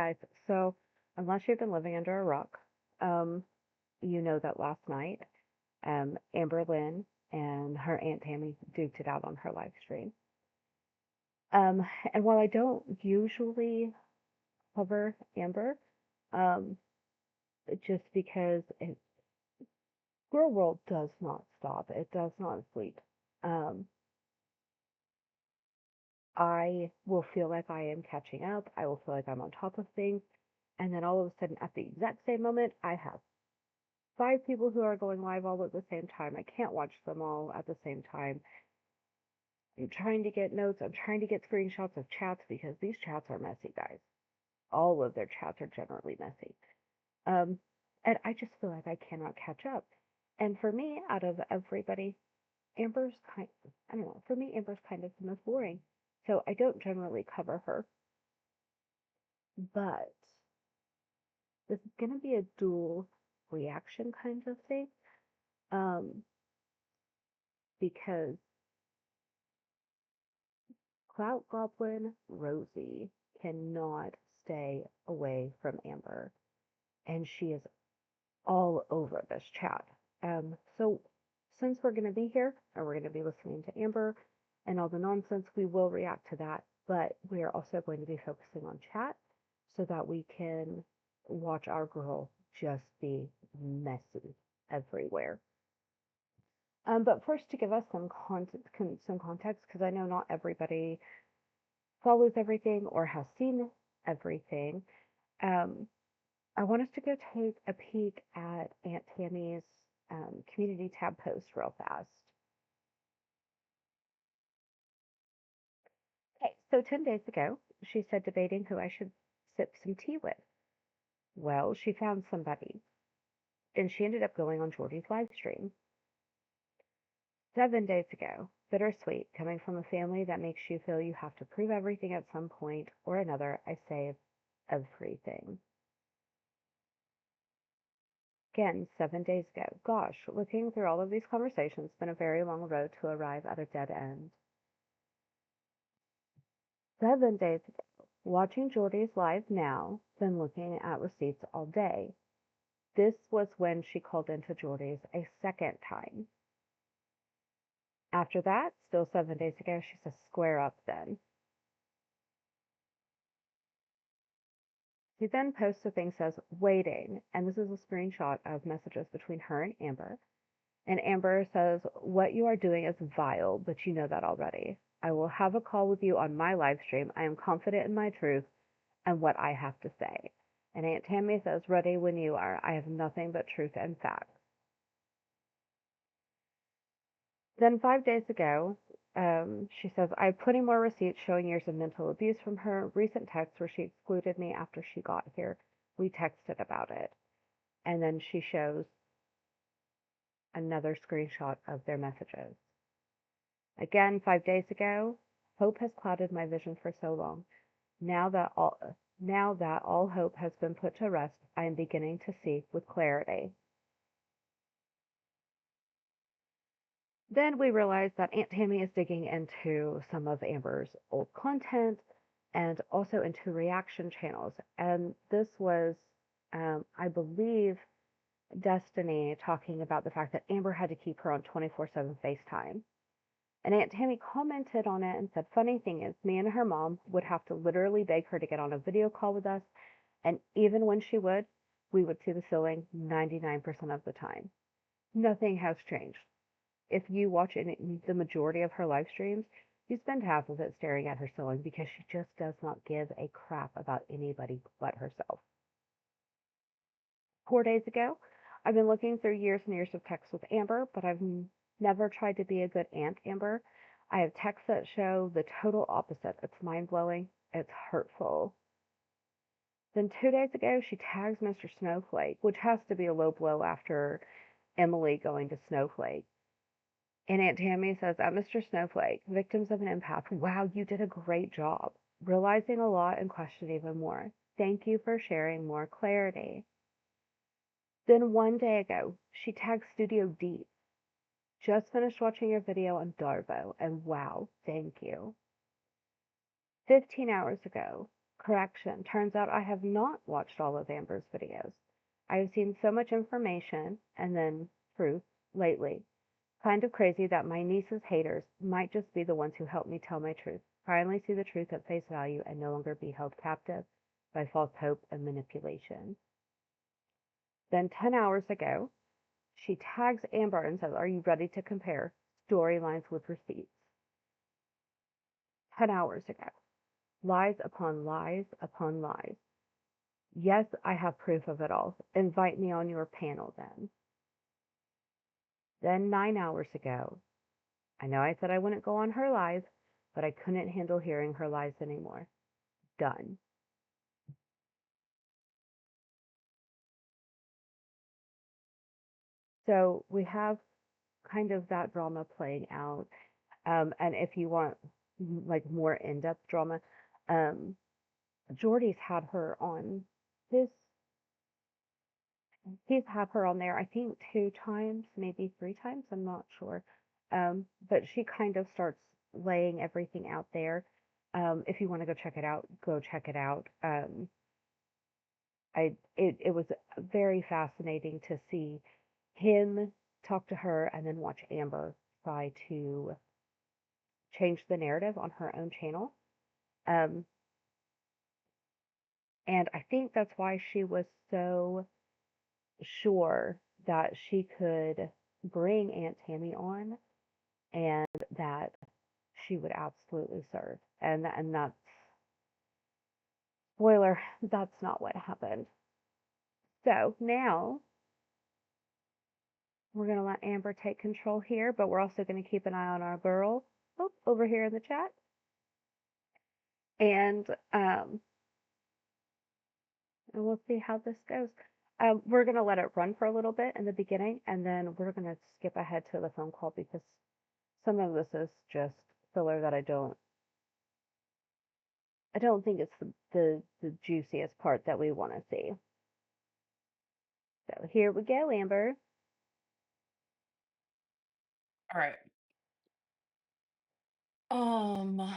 Guys, so unless you've been living under a rock, um, you know that last night, AmberLynn and her Aunt Tammy duked it out on her live stream. Um, and while I don't usually cover Amber, um, just because Girl World does not stop, it does not sleep. Um, I will feel like I am catching up. I will feel like I'm on top of things. And then all of a sudden, at the exact same moment, I have five people who are going live all at the same time. I can't watch them all at the same time. I'm trying to get notes. I'm trying to get screenshots of chats because these chats are messy, guys. All of their chats are generally messy. Um, and I just feel like I cannot catch up. And for me, out of everybody, I don't know, for me, Amber's kind of the most boring. So I don't generally cover her. But this is going to be a dual reaction kind of thing. Um, because Clout Goblin Rosie cannot stay away from Amber, and she is all over this chat. So since we're going to be here and we're going to be listening to Amber and all the nonsense, we will react to that, but we are also going to be focusing on chat so that we can watch our girl just be messy everywhere. But first, to give us some context, because I know not everybody follows everything or has seen everything, um, I want us to go take a peek at Aunt Tammy's community tab post real fast. Okay, so 10 days ago, she said debating who I should sip some tea with. Well, she found somebody, and she ended up going on Jordy's live stream. 7 days ago, bittersweet, coming from a family that makes you feel you have to prove everything at some point or another, I say everything. Again, 7 days ago. Gosh, looking through all of these conversations, it's been a very long road to arrive at a dead end. 7 days ago. Watching Jordy's live now, been looking at receipts all day. This was when she called into Jordy's a second time. After that, still 7 days ago, she says square up then. She then posts a thing says waiting, and this is a screenshot of messages between her and Amber. And Amber says, what you are doing is vile, but you know that already. I will have a call with you on my live stream. I am confident in my truth and what I have to say. And Aunt Tammy says, ready when you are. I have nothing but truth and facts. Then 5 days ago, she says, I have plenty more receipts showing years of mental abuse from her. Recent texts where she excluded me after she got here. We texted about it. And then she shows another screenshot of their messages. Again, 5 days ago, hope has clouded my vision for so long. Now that all hope has been put to rest, I am beginning to see with clarity. Then we realize that Aunt Tammy is digging into some of Amber's old content and also into reaction channels. And this was, I believe, Destiny talking about the fact that Amber had to keep her on 24/7 FaceTime. And Aunt Tammy commented on it and said, funny thing is, me and her mom would have to literally beg her to get on a video call with us. And even when she would, we would see the ceiling 99% of the time. Nothing has changed. If you watch the majority of her live streams, you spend half of it staring at her ceiling because she just does not give a crap about anybody but herself. 4 days ago, I've been looking through years and years of texts with Amber, but I've never tried to be a good aunt, Amber. I have texts that show the total opposite. It's mind-blowing. It's hurtful. Then 2 days ago, she tags Mr. Snowflake, which has to be a low blow after Emily going to Snowflake. And Aunt Tammy says, Mr. Snowflake, victims of an empath, wow, you did a great job. Realizing a lot and questioning even more. Thank you for sharing more clarity. Then 1 day ago, she tagged Studio Deep. Just finished watching your video on Darvo, and wow, thank you. 15 hours ago, Correction. Turns out I have not watched all of Amber's videos. I have seen so much information and then truth lately. Kind of crazy that my niece's haters might just be the ones who helped me tell my truth. Finally see the truth at face value and no longer be held captive by false hope and manipulation. Then 10 hours ago, she tags Amber and says, "Are you ready to compare storylines with receipts?" 10 hours ago. Lies upon lies upon lies. Yes, I have proof of it all. Invite me on your panel then. Then 9 hours ago, I know I said I wouldn't go on her live, but I couldn't handle hearing her lies anymore. Done. So we have kind of that drama playing out. And if you want like more in-depth drama, um, Jordy's had her on this. He's had her on there, I think 2 times, maybe 3 times. I'm not sure. But she kind of starts laying everything out there. If you want to go check it out, go check it out. It was very fascinating to see him talk to her and then watch Amber try to change the narrative on her own channel. Um, and I think that's why she was so sure that she could bring Aunt Tammy on and that she would absolutely serve. And that's spoiler, that's not what happened. So now we're gonna let Amber take control here, but we're also gonna keep an eye on our girl over here in the chat. And and we'll see how this goes. We're gonna let it run for a little bit in the beginning, and then we're gonna skip ahead to the phone call because some of this is just filler that I don't think it's the juiciest part that we want to see. So here we go, Amber. All right. Um,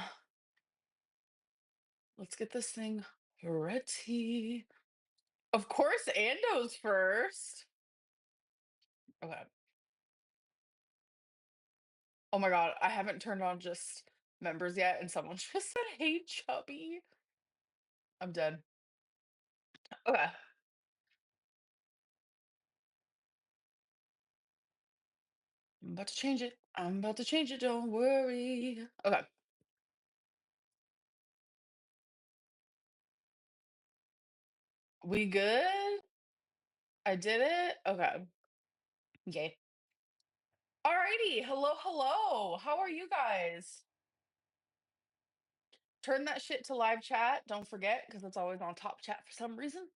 let's get this thing ready. Of course, Ando's first. Okay. Oh my god, I haven't turned on just members yet, and someone just said, "Hey, chubby." I'm dead. Okay. I'm about to change it. I'm about to change it. Don't worry. Okay. We good? I did it. Okay. Yay. Alrighty. Hello, hello. How are you guys? Turn that shit to live chat. Don't forget, because it's always on top chat for some reason.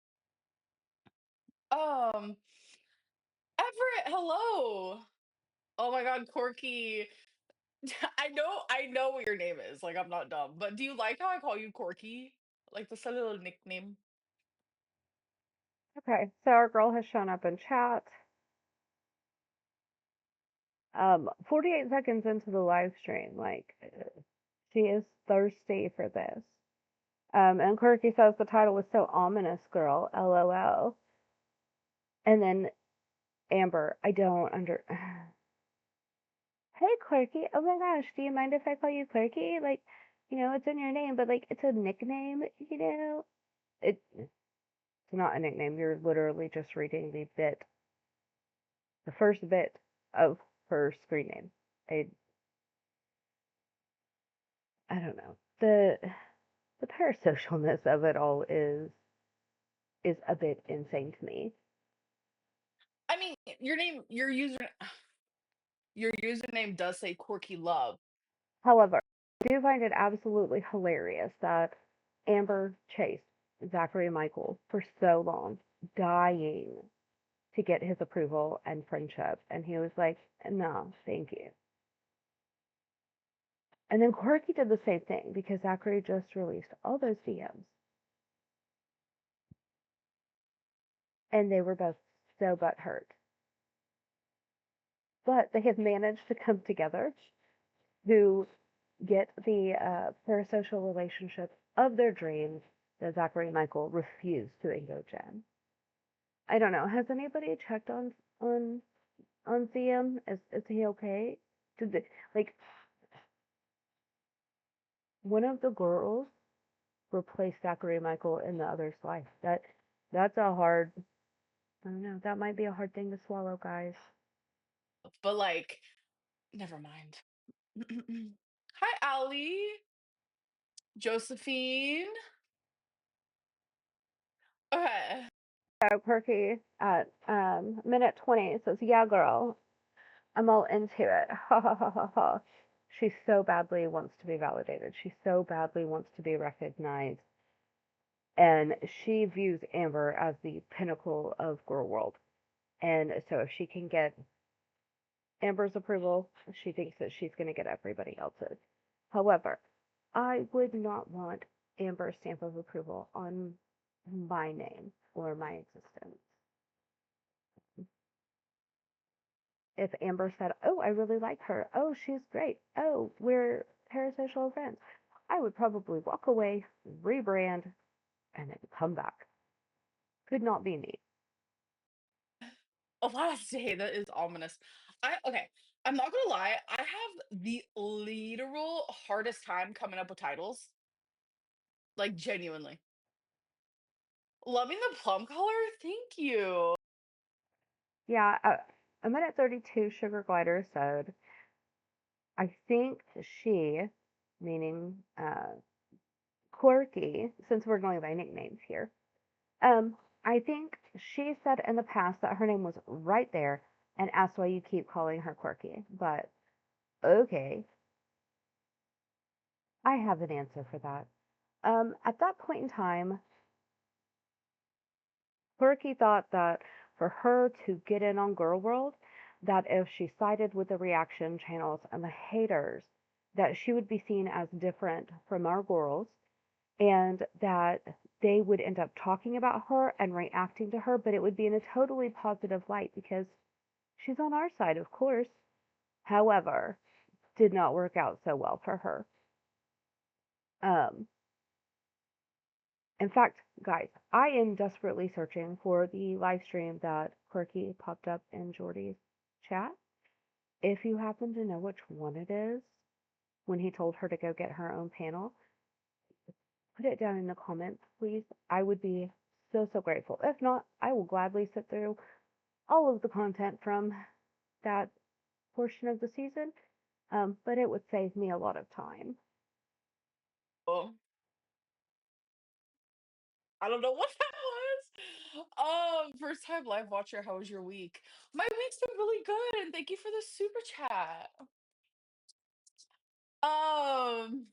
Um, Everett, hello. Oh my god, Corky. I know what your name is. Like I'm not dumb. But do you like how I call you Corky? Like that's a little nickname. Okay, so our girl has shown up in chat. 48 seconds into the live stream, like she is thirsty for this. And Quirky says the title was so ominous, girl. LOL. And then Amber, I don't under. Hey, Quirky. Oh my gosh, do you mind if I call you Quirky? Like, it's in your name, but like, it's a nickname. It's not a nickname. You're literally just reading the first bit of her screen name. I, I don't know. The parasocialness of it all is a bit insane to me. I mean, your username does say Corky Love. However, I do find it absolutely hilarious that Amber chased Zachary Michael for so long, dying to get his approval and friendship, and he was like, "No, thank you." And then Quirky did the same thing because Zachary just released all those DMs, and they were both so butthurt. But they have managed to come together to get the parasocial relationship of their dreams that Zachary and Michael refused to engage in. I don't know. Has anybody checked on CM? Is he okay? Did they, like one of the girls replaced Zachary and Michael in the other's life? That's a hard. I don't know. That might be a hard thing to swallow, guys. But like, never mind. Hi, Allie. Josephine. Okay. So Quirky at minute 20 says, "Yeah, girl, I'm all into it." Ha ha ha ha ha. She so badly wants to be validated. She so badly wants to be recognized. And she views Amber as the pinnacle of Girl World. And so if she can get Amber's approval, she thinks that she's going to get everybody else's. However, I would not want Amber's stamp of approval on my name or my existence. If Amber said, "Oh, I really like her. Oh, she's great. Oh, we're parasocial friends," I would probably walk away, rebrand, and then come back. Could not be me. A last day that is ominous. Okay. I'm not gonna lie. I have the literal hardest time coming up with titles. Like genuinely. Loving the plum color. Thank you. Yeah, a minute 32 Sugar Glider said, "I think she," meaning Quirky, since we're going by nicknames here, I think she said in the past that her name was right there and asked why you keep calling her Quirky. But okay, I have an answer for that. At that point in time, Quirky thought that for her to get in on Girl World, that if she sided with the reaction channels and the haters, that she would be seen as different from our girls and that they would end up talking about her and reacting to her, but it would be in a totally positive light because she's on our side, of course. However, did not work out so well for her. Um, in fact, guys, I am desperately searching for the live stream that Quirky popped up in Jordy's chat. If you happen to know which one it is, when he told her to go get her own panel, put it down in the comments, please. I would be so, so grateful. If not, I will gladly sit through all of the content from that portion of the season, but it would save me a lot of time. Oh, I don't know what that was. First time live watcher. How was your week? My week's been really good, and thank you for the super chat. Um,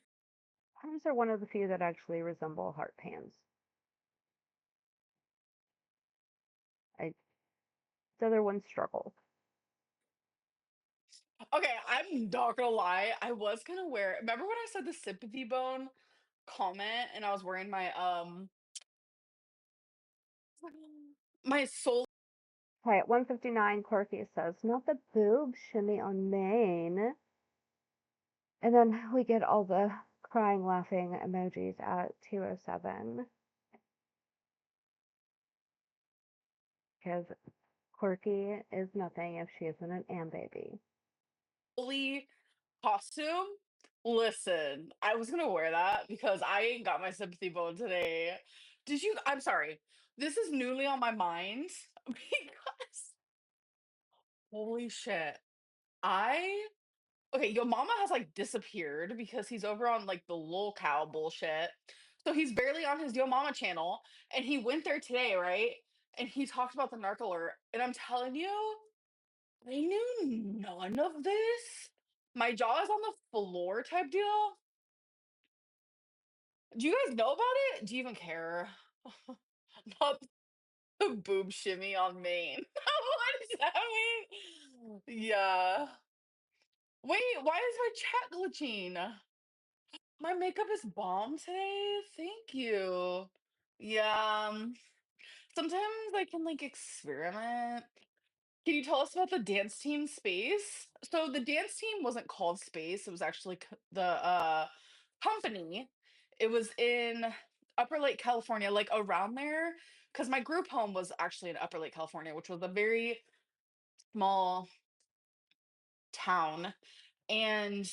Hers are one of the few that actually resemble heart pans. I, the other ones struggle. okay, I'm not gonna lie. I was gonna wear. Remember when I said the sympathy bone comment, and I was wearing my soul. Okay, at 159, Quirky says, "Not the boob shimmy on Maine." And then we get all the crying, laughing emojis at 207 because Quirky is nothing if she isn't an Am baby. Fully costume. Listen, I was gonna wear that because I ain't got my sympathy bone today. Did you? I'm sorry. This is newly on my mind because holy shit. I okay, your mama has like disappeared because he's over on like the lol cow bullshit. So he's barely on his Yo Mama channel, and he went there today, right? And he talked about the narc alert, and I'm telling you, I knew none of this. My jaw is on the floor type deal. Do you guys know about it? Do you even care? Not the boob shimmy on Maine. What does that mean? Yeah. Wait, why is my chat glitching? My makeup is bomb today. Thank you. Yeah. Sometimes I can like experiment. Can you tell us about the dance team Space? So the dance team wasn't called Space. It was actually the company. It was in Upper Lake, California, like around there, because my group home was actually in Upper Lake, California, which was a very small town. And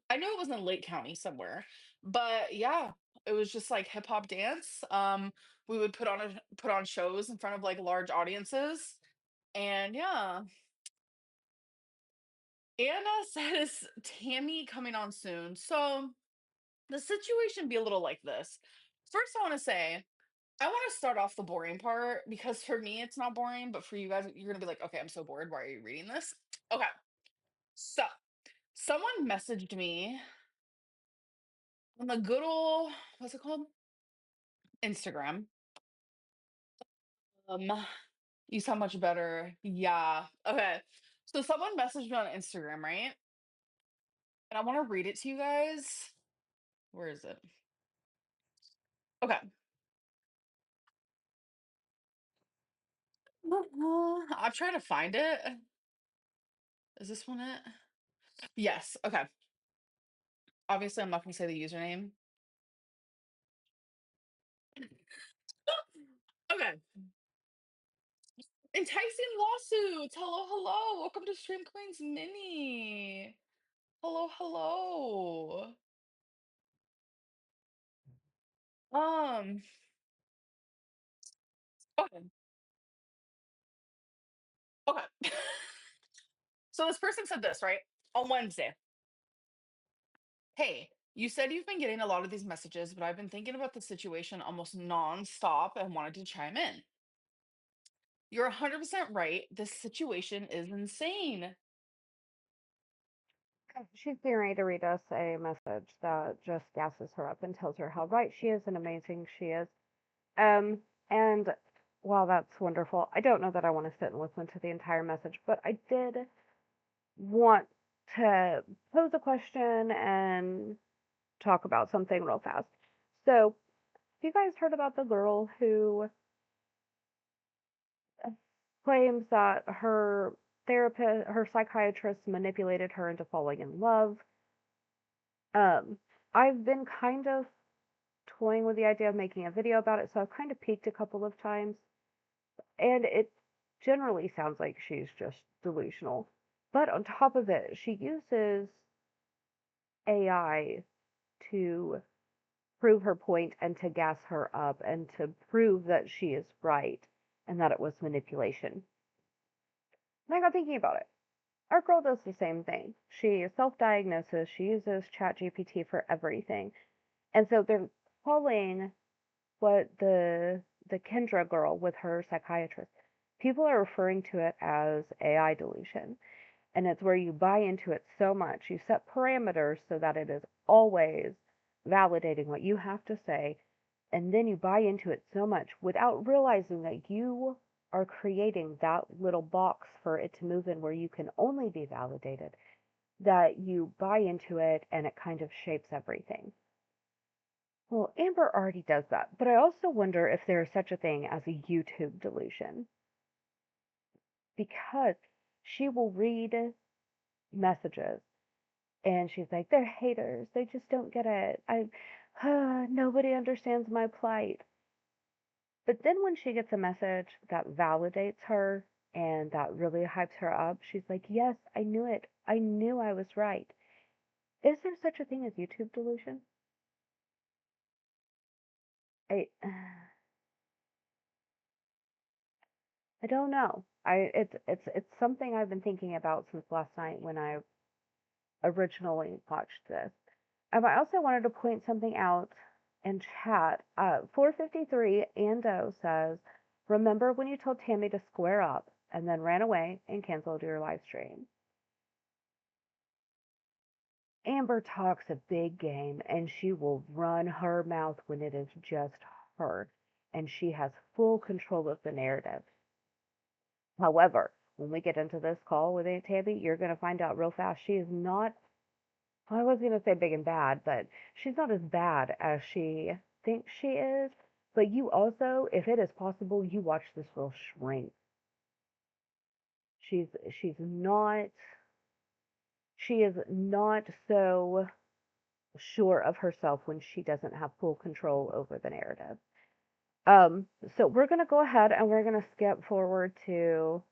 I know it was in Lake County somewhere, but yeah, it was just like hip hop dance. We would put on shows in front of like large audiences, and yeah. Anna says Tammy coming on soon. So the situation be a little like this. First, I want to say I want to start off the boring part because for me it's not boring, but for you guys, you're gonna be like, okay, I'm so bored. Why are you reading this? Okay, so someone messaged me on the good old what's it called? Instagram. You sound much better. Yeah. Okay. So someone messaged me on Instagram, right? And I want to read it to you guys. Where is it? Okay. I'm trying to find it. Is this one it? Yes. Okay. Obviously, I'm not going to say the username. Okay. Enticing lawsuits. Hello, hello. Welcome to Stream Queens Mini. Hello, hello. Um. Okay. Okay. So this person said this right on Wednesday. Hey, you said you've been getting a lot of these messages, but I've been thinking about the situation almost nonstop and wanted to chime in. You're 100% right. This situation is insane. She's getting ready to read us a message that just gasses her up and tells her how right she is and amazing she is. Um, and while that's wonderful, I don't know that I want to sit and listen to the entire message, but I did want to pose a question and talk about something real fast. So, have you guys heard about the girl who claims that her therapist, her psychiatrist manipulated her into falling in love? Um, I've been kind of toying with the idea of making a video about it, so I've kind of peeked a couple of times, and it generally sounds like she's just delusional. But on top of it, she uses AI to prove her point and to gas her up and to prove that she is right and that it was manipulation. And I got thinking about it. Our girl does the same thing. She self diagnoses, she uses ChatGPT for everything. And so they're calling what the Kendra girl with her psychiatrist, people are referring to it as AI delusion. And it's where you buy into it so much. You set parameters so that it is always validating what you have to say. And then you buy into it so much without realizing that you are creating that little box for it to move in where you can only be validated, that you buy into it and it kind of shapes everything. Well, Amber already does that, but I also wonder if there is such a thing as a YouTube delusion because she will read messages and she's like, they're haters. They just don't get it. Nobody understands my plight. But then when she gets a message that validates her and that really hypes her up, she's like, yes, I knew it. I knew I was right. Is there such a thing as YouTube delusion? I, I don't know. It's something I've been thinking about since last night when I originally watched this. I also wanted to point something out in chat. 453 Ando says, "Remember when you told Tammy to square up and then ran away and canceled your live stream?" Amber talks a big game and she will run her mouth when it is just her, and she has full control of the narrative. However, when we get into this call with Aunt Tabby, you're going to find out real fast she is not, well, I was going to say big and bad, but she's not as bad as she thinks she is. But you also, if it is possible, you watch this girl shrink. She's not, she is not so sure of herself when she doesn't have full control over the narrative. Um, so we're gonna go ahead and we're gonna skip forward to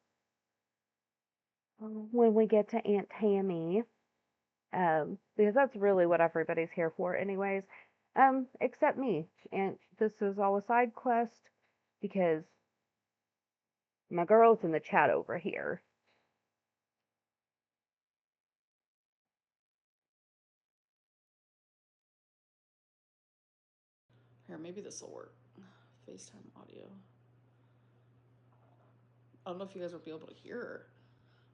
when we get to Aunt Tammy, because that's really what everybody's here for, anyways. Except me, and this is all a side quest because my girl's in the chat over here. Here, maybe this will work. FaceTime audio. I don't know if you guys will be able to hear her.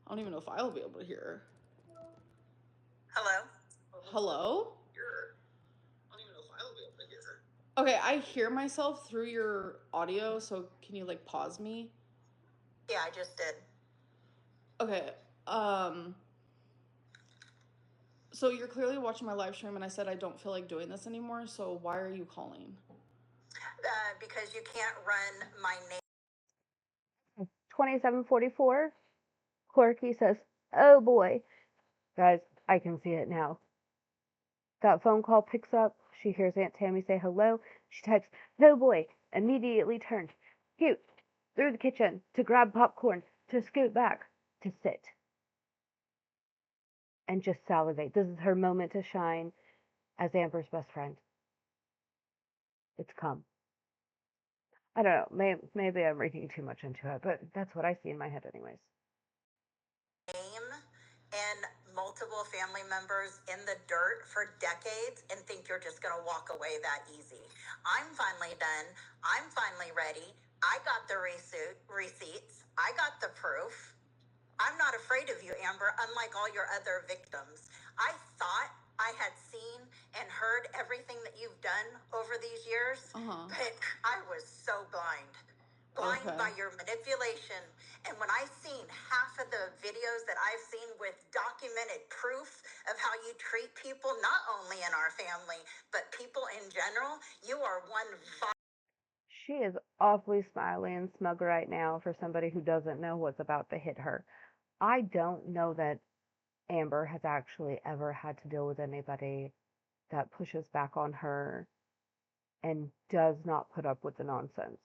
I don't even know if I'll be able to hear her. Hello? Hello? I don't even know if I'll be able to hear her. Okay, I hear myself through your audio, so can you like pause me? Yeah, I just did. Okay. Um so you're clearly watching my live stream and I said I don't feel like doing this anymore, so why are you calling? Because you can't run my name. 2744. Quirky says, "Oh boy, guys, I can see it now." That phone call picks up. She hears Aunt Tammy say hello. She types, "Oh boy," immediately turns, scoot through the kitchen to grab popcorn, to scoot back, to sit, and just salivate. This is her moment to shine as Amber's best friend. It's come. I don't know. Maybe I'm reading too much into it, but that's what I see in my head, anyways. Name and multiple family members in the dirt for decades and think you're just going to walk away that easy. I'm finally done. I'm finally ready. I got the receipts. I got the proof. I'm not afraid of you, Amber, unlike all your other victims. I thought I had seen and heard everything that you've done over these years, but I was so blind. Blind by your manipulation. And when I seen half of the videos that I've seen with documented proof of how you treat people, not only in our family, but people in general, you are one She is awfully smiley and smug right now for somebody who doesn't know what's about to hit her. I don't know that Amber has actually ever had to deal with anybody that pushes back on her and does not put up with the nonsense,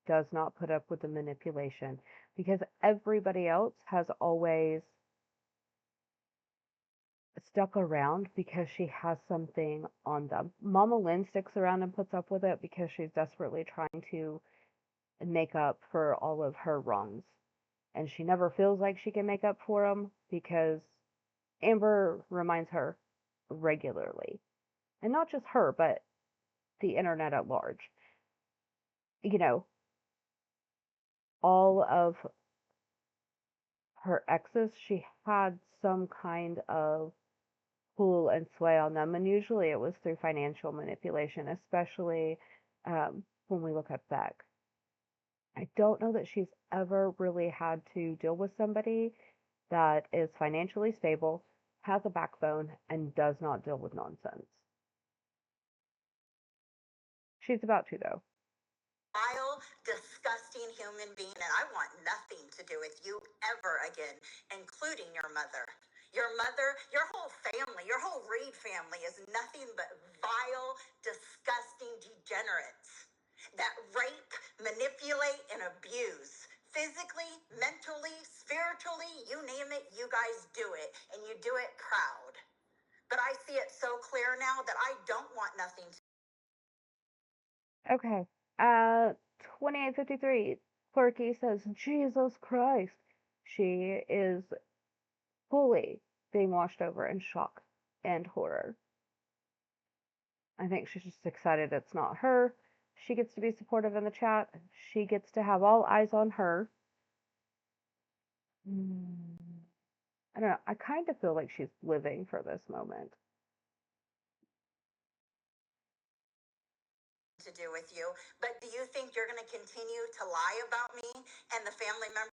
does not put up with the manipulation, because everybody else has always stuck around because she has something on them. Mama Lynn sticks around and puts up with it because she's desperately trying to make up for all of her wrongs. And she never feels like she can make up for them because Amber reminds her regularly. And not just her, but the internet at large. You know, all of her exes, she had some kind of pull and sway on them. And usually it was through financial manipulation, especially when we look at Beck. I don't know that she's ever really had to deal with somebody that is financially stable, has a backbone, and does not deal with nonsense. She's about to, though. vile, disgusting human being, and I want nothing to do with you ever again, including your mother. Your mother, your whole family, your whole Reed family is nothing but vile, disgusting degenerates that rape, manipulate, and abuse. Physically, mentally, spiritually, you name it, you guys do it, and you do it proud. But I see it so clear now that I don't want nothing to. Okay. 2853. Quirky says, "Jesus Christ." She is fully being washed over in shock and horror. I think she's just excited it's not her. She gets to be supportive in the chat. She gets to have all eyes on her. I don't know. I kind of feel like she's living for this moment. To do with you, but do you think you're going to continue to lie about me and the family members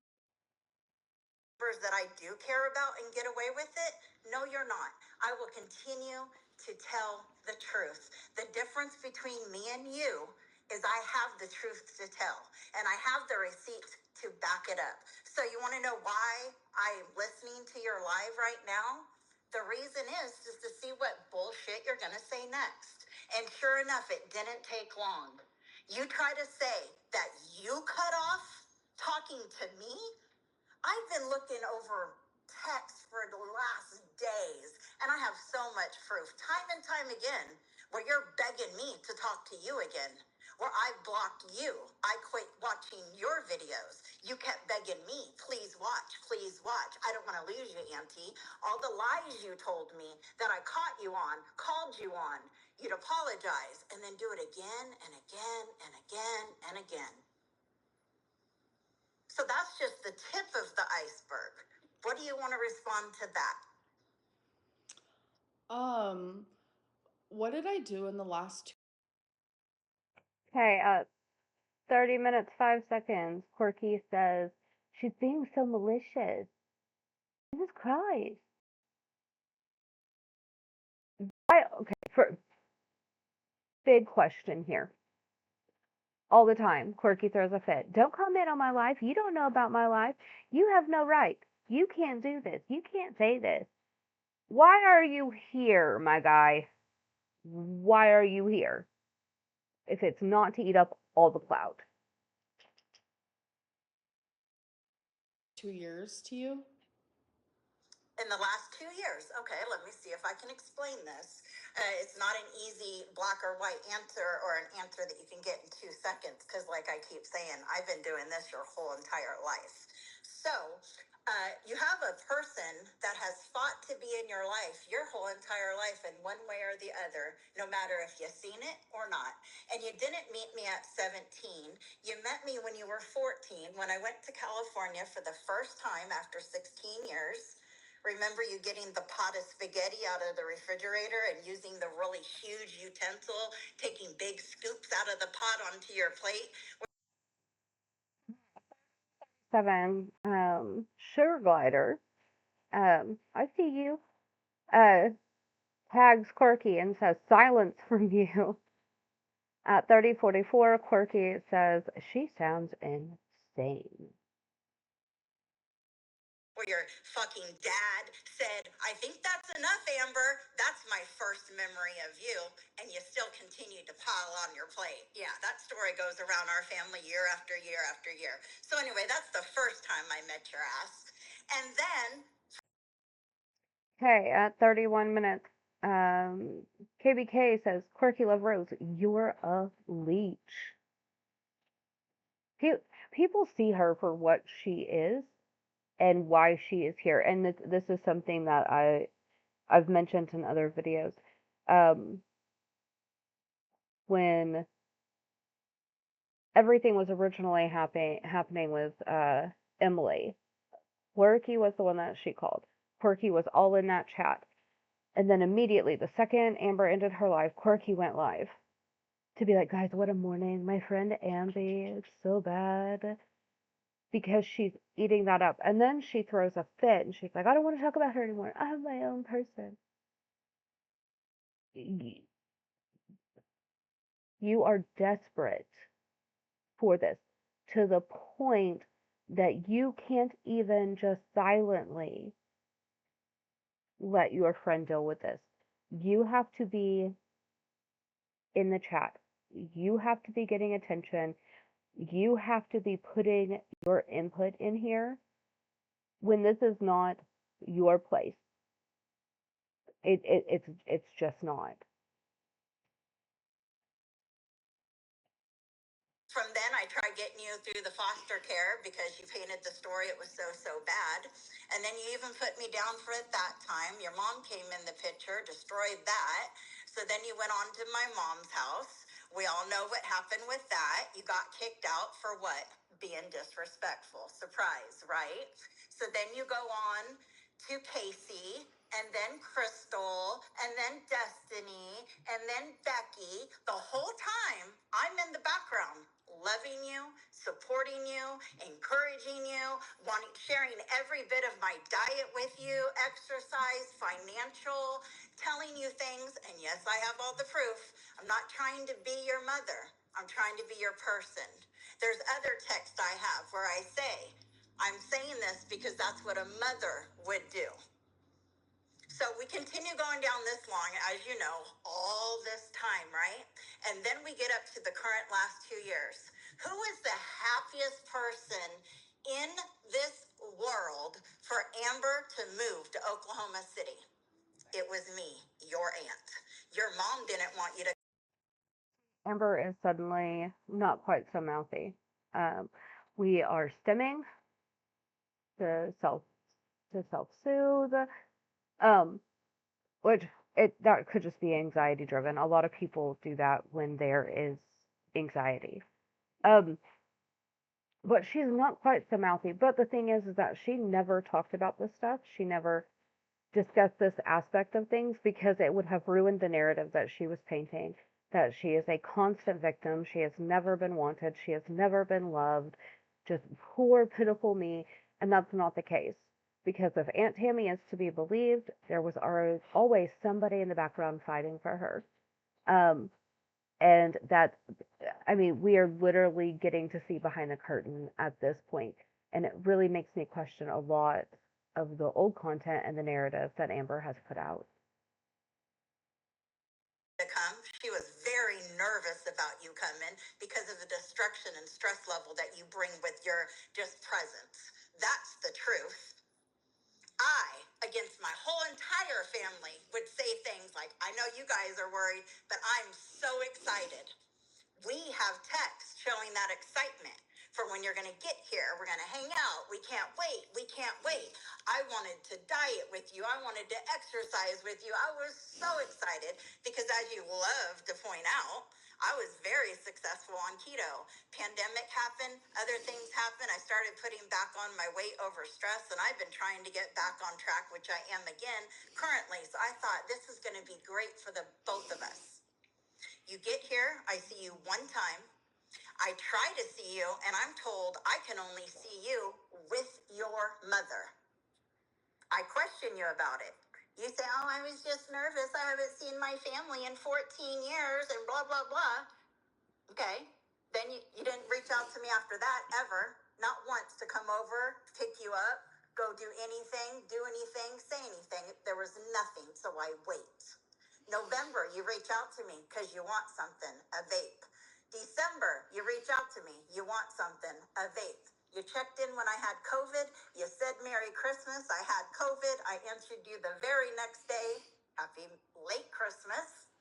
that I do care about and get away with it? No, you're not. I will continue to tell the truth. The difference between me and you is I have the truth to tell, and I have the receipts to back it up. So you want to know why I'm listening to your live right now? The reason is to see what bullshit you're going to say next. And sure enough, it didn't take long. You try to say that you cut off talking to me. I've been looking over texts for the last days, and I have so much proof, time and time again, where you're begging me to talk to you again, where I blocked you. I quit watching your videos. You kept begging me, please watch, please watch. I don't want to lose you, Auntie. All the lies you told me that I caught you on, called you on, you'd apologize, and then do it again and again and again and again. So that's just the tip of the iceberg. What do you want to respond to that? What did I do in the last Okay, 30 minutes, 5 seconds. Quirky says, she's being so malicious. Jesus Christ. Okay, for big question here. All the time, Quirky throws a fit. Don't comment on my life. You don't know about my life. You have no right. You can't do this. You can't say this. Why are you here, my guy? Why are you here? If it's not to eat up all the clout. 2 years to you? In the last 2 years. Okay, let me see if I can explain this. It's not an easy black or white answer or an answer that you can get in 2 seconds because, like I keep saying, I've been doing this your whole entire life. So, you have a person that has fought to be in your life your whole entire life in one way or the other, no matter if you've seen it or not. And you didn't meet me at 17. You met me when you were 14, when I went to California for the first time after 16 years. Remember you getting the pot of spaghetti out of the refrigerator and using the really huge utensil, taking big scoops out of the pot onto your plate? 7, Sugar Glider. I see you. Tags Quirky and says, silence from you. At 30:44, Quirky says, she sounds insane. Where your fucking dad said, I think that's enough, Amber. That's my first memory of you. And you still continue to pile on your plate. Yeah, that story goes around our family year after year after year. So anyway, that's the first time I met your ass. And then Okay, at 31 minutes, KBK says, Quirky Love Rose, you're a leech. People see her for what she is and why she is here. And this is something that I've mentioned in other videos. When everything was originally happening with Emily, Quirky was the one that she called. Quirky was all in that chat. And then immediately, the second Amber ended her live, Quirky went live to be like, guys, what a morning. My friend Amby, it's so bad. Because she's eating that up. And then she throws a fit and she's like, I don't want to talk about her anymore. I'm my own person. You are desperate for this to the point that you can't even just silently let your friend deal with this. You have to be in the chat. You have to be getting attention. You have to be putting your input in here when this is not your place. It's just not. from then, I tried getting you through the foster care because you painted the story. It was so bad. And then you even put me down for it that time. Your mom came in the picture, destroyed that. So then you went on to my mom's house. We all know what happened with that. You got kicked out for what? Being disrespectful. Surprise, right? So then you go on to Casey, and then Crystal, and then Destiny, and then Becky. The whole time, I'm in the background, loving you, supporting you, encouraging you, sharing every bit of my diet with you, exercise, financial, telling you things. And yes, I have all the proof. I'm not trying to be your mother. I'm trying to be your person. There's other text I have where I say, I'm saying this because that's what a mother would do. So we continue going down this long, as you know, all this time, right? And then we get up to the current last 2 years. Who is the happiest person in this world for Amber to move to Oklahoma City? It was me, your aunt. Your mom didn't want you to. Amber is suddenly not quite so mouthy. Um, we are stimming to self soothe, um, which that could just be anxiety driven. A lot of people do that when there is anxiety. Um, but she's not quite so mouthy. But the thing is that she never talked about this stuff. She never discuss this aspect of things because it would have ruined the narrative that she was painting, that she is a constant victim, she has never been wanted, she has never been loved, just poor pitiful me. And that's not the case, because if Aunt Tammy is to be believed, there was always somebody in the background fighting for her. And that, I mean, we are literally getting to see behind the curtain at this point, and it really makes me question a lot of the old content and the narrative that Amber has put out. To come. She was very nervous about you coming because of the destruction and stress level that you bring with your just presence. That's the truth. I, against my whole entire family, would say things like, I know you guys are worried, but I'm so excited. We have text showing that excitement for when you're going to get here. We're going to hang out. We can't wait. We can't wait. I wanted to diet with you. I wanted to exercise with you. I was so excited because, as you love to point out, I was very successful on keto. Pandemic happened, other things happened. I started putting back on my weight over stress, and I've been trying to get back on track, which I am again currently. So I thought this is going to be great for the both of us. You get here, I see you one time. I try to see you, and I'm told I can only see you with your mother. I question you about it. You say, oh, I was just nervous. I haven't seen my family in 14 years and blah, blah, blah. Okay. Then you didn't reach out to me after that ever. Not once to come over, pick you up, go do anything, say anything. There was nothing. So I wait. November, you reach out to me because you want something, a vape. December, you reach out to me. You want something, a vape. You checked in when I had COVID. You said Merry Christmas. I had COVID. I answered you the very next day. Happy late Christmas.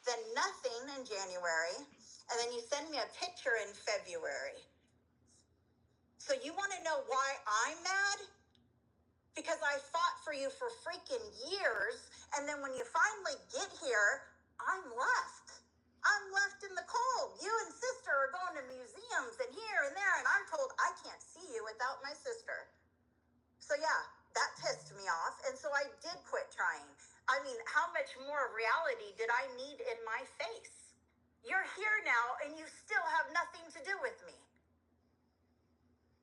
Then nothing in January. And then you send me a picture in February. So you want to know why I'm mad? Because I fought for you for freaking years. And then when you finally get here, I'm left. I'm left in the cold. You and sister are going to museums and here and there. And I'm told I can't see you without my sister. So yeah, that pissed me off. And so I did quit trying. I mean, how much more reality did I need in my face? You're here now and you still have nothing to do with me.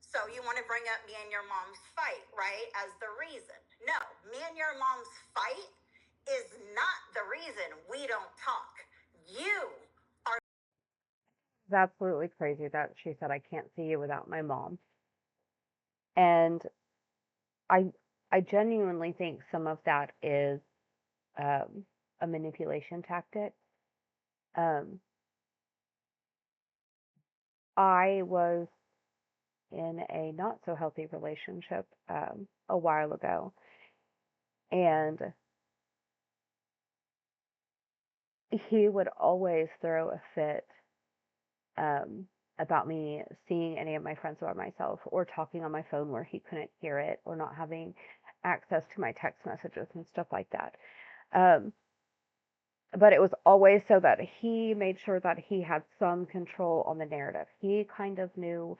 So you want to bring up me and your mom's fight, right? As the reason. No, me and your mom's fight is not the reason we don't talk. You are. It's absolutely crazy that she said, I can't see you without my mom. And I, I genuinely think some of that is a manipulation tactic. Um, I was in a not so healthy relationship a while ago, and he would always throw a fit um, about me seeing any of my friends or myself, or talking on my phone where he couldn't hear it, or not having access to my text messages and stuff like that. Um, but it was always so that he made sure that he had some control on the narrative. He kind of knew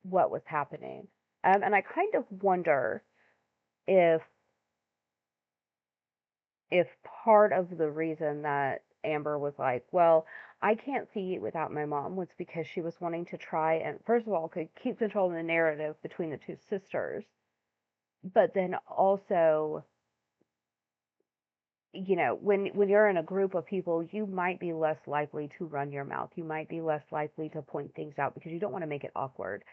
what was happening. And I kind of wonder if if part of the reason that Amber was like, well, I can't see it without my mom, was because she was wanting to try and, first of all, could keep control of the narrative between the two sisters, but then also, when you're in a group of people, you might be less likely to run your mouth. You might be less likely to point things out because you don't want to make it awkward.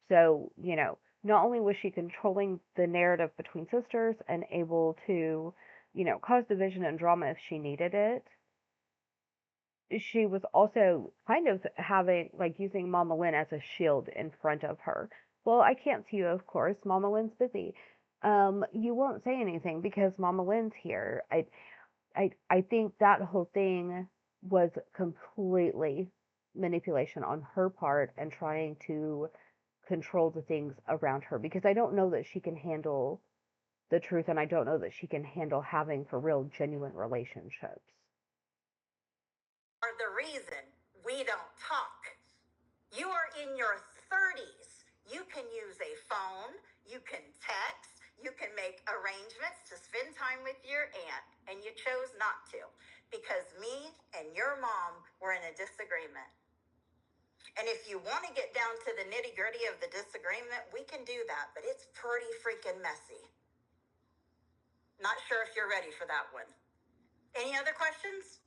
So, not only was she controlling the narrative between sisters and able to cause division and drama if she needed it, she was also kind of having, like, using Mama Lynn as a shield in front of her. Well, I can't see you, of course. Mama Lynn's busy. You won't say anything because Mama Lynn's here. I think that whole thing was completely manipulation on her part and trying to control the things around her because I don't know that she can handle the truth and I don't know that she can handle having for real genuine relationships. Are the reason we don't talk. You are in your 30s. You can use a phone, you can text, you can make arrangements to spend time with your aunt, and you chose not to because me and your mom were in a disagreement. And if you want to get down to the nitty gritty of the disagreement, we can do that, but it's pretty freaking messy. Not sure if you're ready for that one. Any other questions?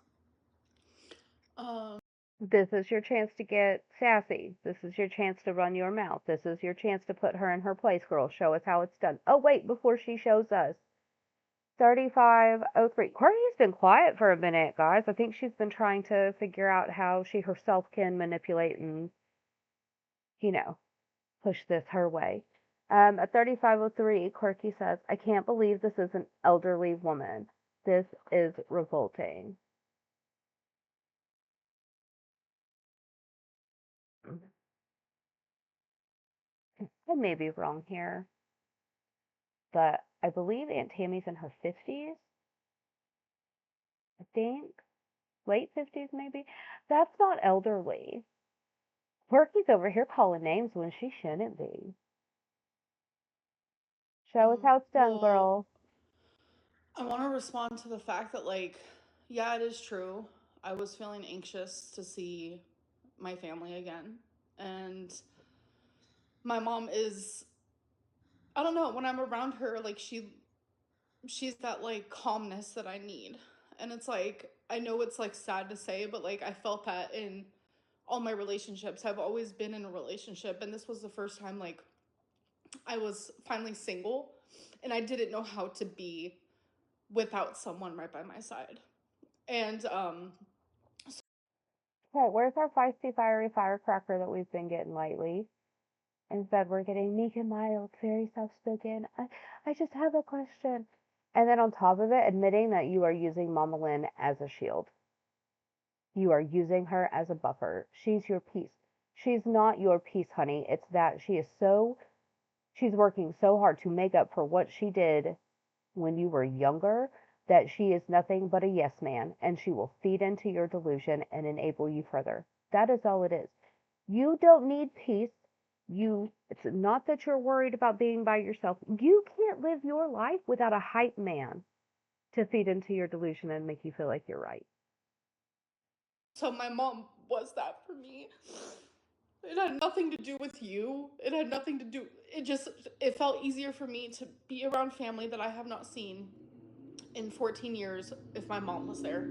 This is your chance to get sassy. This is your chance to run your mouth. This is your chance to put her in her place, girl. Show us how it's done. Oh, wait, before she shows us. 3503. Courtney's been quiet for a minute, guys. I think she's been trying to figure out how she herself can manipulate and, you know, push this her way. At 3503, Quirky says, I can't believe this is an elderly woman. This is revolting. I may be wrong here, but I believe Aunt Tammy's in her 50s. I think. Late 50s, maybe. That's not elderly. Quirky's over here calling names when she shouldn't be. Show us how it's done, girl. I want to respond to the fact that, like, yeah, it is true. I was feeling anxious to see my family again. And my mom is, I don't know, when I'm around her, like, she's that, like, calmness that I need. And it's like, I know it's, like, sad to say, but, like, I felt that in all my relationships. I've always been in a relationship, and this was the first time, like, I was finally single, and I didn't know how to be without someone right by my side. And Okay, where's our feisty, fiery firecracker that we've been getting lately? Instead, we're getting meek and mild, very soft spoken. I just have a question. And then on top of it, admitting that you are using Mama Lynn as a shield. You are using her as a buffer. She's your peace. She's not your peace, honey. It's that she's working so hard to make up for what she did when you were younger that she is nothing but a yes man and she will feed into your delusion and enable you further. That is all it is. You don't need peace. It's not that you're worried about being by yourself. You can't live your life without a hype man to feed into your delusion and make you feel like you're right. so my mom was that for me. It had nothing to do with you. It had nothing to do, it felt easier for me to be around family that I have not seen in 14 years if my mom was there.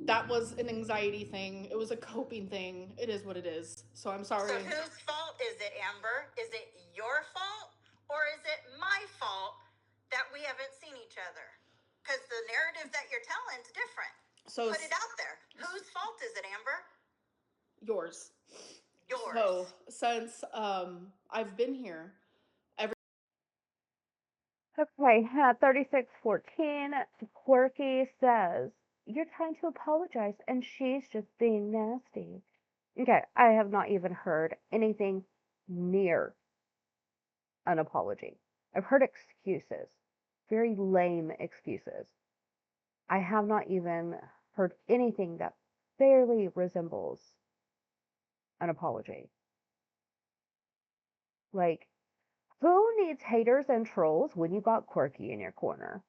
That was an anxiety thing. It was a coping thing. It is what it is. So I'm sorry. So whose fault is it, Amber? Is it your fault or is it my fault that we haven't seen each other? Because the narrative that you're telling is different. So put it out there. Whose fault is it, Amber? Yours. Yours. So since I've been here, Okay, 3614, Quirky says, you're trying to apologize and she's just being nasty. Okay, I have not even heard anything near an apology. I've heard excuses, very lame excuses. I have not even heard anything that barely resembles an apology. Like, who needs haters and trolls when you got Quirky in your corner?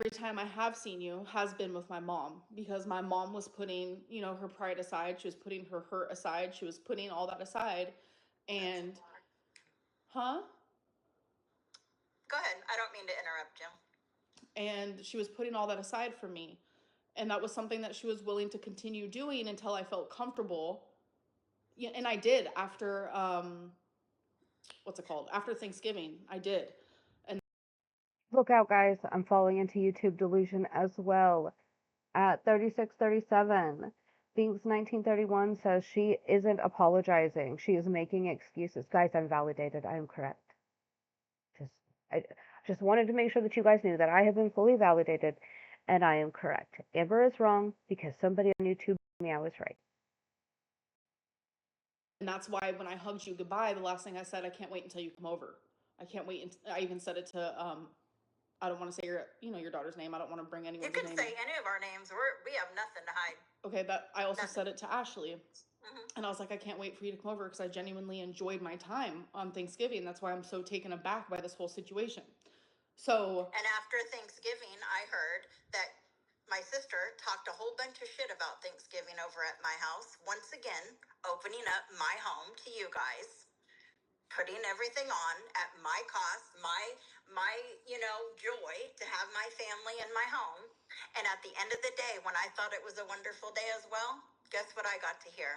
every time I have seen you has been with my mom, because my mom was putting, her pride aside. She was putting her hurt aside. She was putting all that aside. And, huh? Go ahead. I don't mean to interrupt you. And she was putting all that aside for me. And that was something that she was willing to continue doing until I felt comfortable. Yeah, and I did after, what's it called? After Thanksgiving, I did. And Look out, guys. I'm falling into YouTube delusion as well. At 3637, Thinks 1931 says she isn't apologizing. She is making excuses. Guys, I'm validated. I am correct. Just, I just wanted to make sure that you guys knew that I have been fully validated and I am correct. Amber is wrong because somebody on YouTube told me I was right. And that's why when I hugged you goodbye, the last thing I said, I can't wait until you come over. I can't wait. I even said it to, I don't want to say your daughter's name. I don't want to bring anyone's name. You can say any of our names. We have nothing to hide. Okay, but I also said it to Ashley. And I was like, I can't wait for you to come over because I genuinely enjoyed my time on Thanksgiving. That's why I'm so taken aback by this whole situation. So. And after Thanksgiving, I heard that my sister talked a whole bunch of shit about Thanksgiving over at my house. Once again, opening up my home to you guys, putting everything on at my cost, my joy to have my family in my home. And at the end of the day, when I thought it was a wonderful day as well, guess what I got to hear?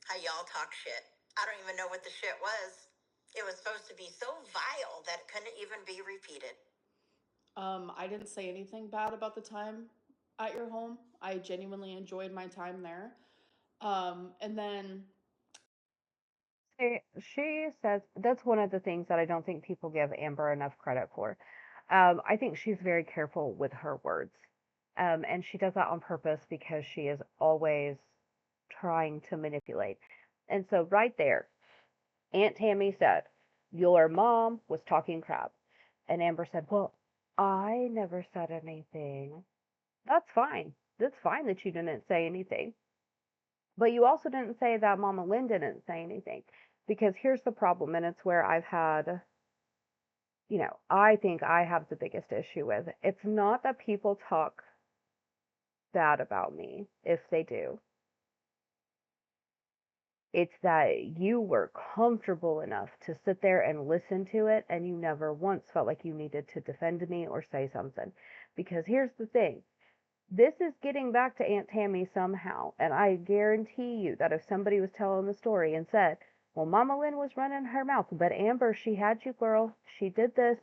How y'all talk shit. I don't even know what the shit was. It was supposed to be so vile that it couldn't even be repeated. I didn't say anything bad about the time at your home. I genuinely enjoyed my time there. And then. She says that's one of the things that I don't think people give Amber enough credit for. I think she's very careful with her words. And she does that on purpose because she is always trying to manipulate. And so, right there, Aunt Tammy said, your mom was talking crap. And Amber said, well, I never said anything. That's fine. That's fine that you didn't say anything. But you also didn't say that Mama Lynn didn't say anything. Because here's the problem, and it's where I've had, I think I have the biggest issue with. It's not that people talk bad about me, if they do. It's that you were comfortable enough to sit there and listen to it, and you never once felt like you needed to defend me or say something. Because here's the thing, this is getting back to Aunt Tammy somehow, and I guarantee you that if somebody was telling the story and said, well, Mama Lynn was running her mouth, but Amber, she had you, girl. She did this.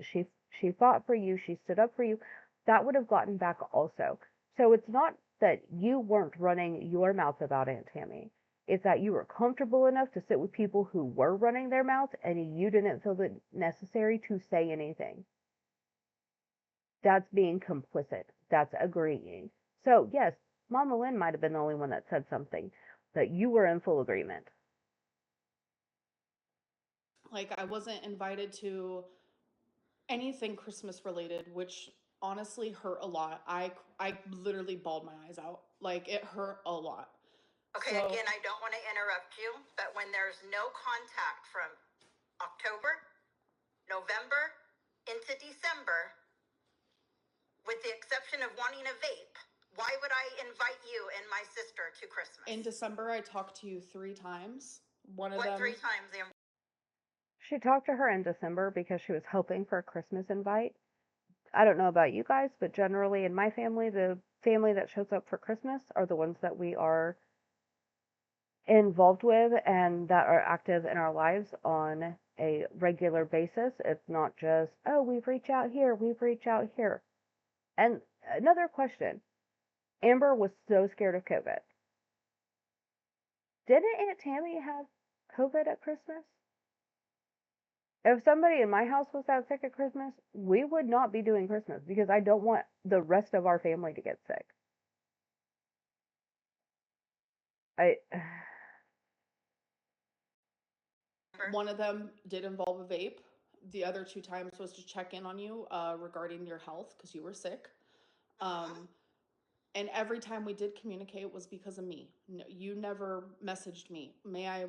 She fought for you. She stood up for you. That would have gotten back also. So it's not that you weren't running your mouth about Aunt Tammy. It's that you were comfortable enough to sit with people who were running their mouth and you didn't feel it necessary to say anything. That's being complicit. That's agreeing. So, yes, Mama Lynn might have been the only one that said something, but you were in full agreement. Like, I wasn't invited to anything Christmas related, which honestly hurt a lot. I literally bawled my eyes out. Like, it hurt a lot. Okay, so, again, I don't want to interrupt you, but when there's no contact from October, November, into December, with the exception of wanting a vape, why would I invite you and my sister to Christmas? In December, I talked to you 3 times. One of What them. 3 times, Amber? She talked to her in December because she was hoping for a Christmas invite. I don't know about you guys, but generally in my family, the family that shows up for Christmas are the ones that we are involved with and that are active in our lives on a regular basis. It's not just, oh, we've reached out here, we've reached out here. And another question, Amber was so scared of COVID. Didn't Aunt Tammy have COVID at Christmas? If somebody in my house was that sick at Christmas, we would not be doing Christmas because I don't want the rest of our family to get sick. I One of them did involve a vape. The other 2 times was to check in on you regarding your health because you were sick. And every time we did communicate was because of me. No, you never messaged me. May I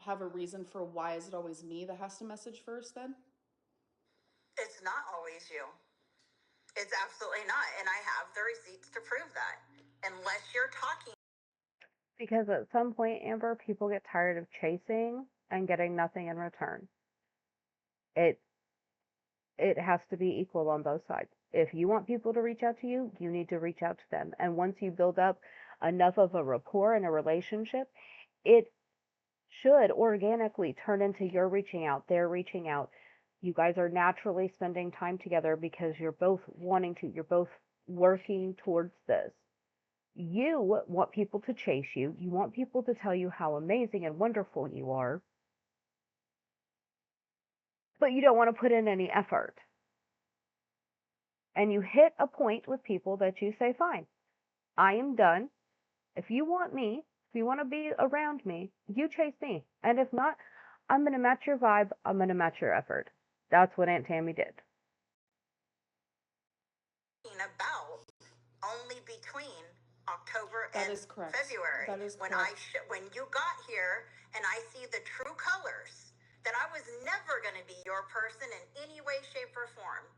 have a reason for why is it always me that has to message first then? It's not always you. It's absolutely not. And I have the receipts to prove that. Unless you're talking. because at some point, Amber, people get tired of chasing and getting nothing in return. It it has to be equal on both sides. If you want people to reach out to you, you need to reach out to them. And once you build up enough of a rapport and a relationship, it should organically turn into you're reaching out, they're reaching out. You guys are naturally spending time together because you're both wanting to, you're both working towards this. You want people to chase you. You want people to tell you how amazing and wonderful you are, but you don't want to put in any effort. And you hit a point with people that you say, fine, I am done. If you want me, if you want to be around me, you chase me. And if not, I'm going to match your vibe. I'm going to match your effort. That's what Aunt Tammy did. About only between October That and is correct. February. That is when correct. When you got here and I see the true colors, that I was never going to be your person in any way, shape, or form.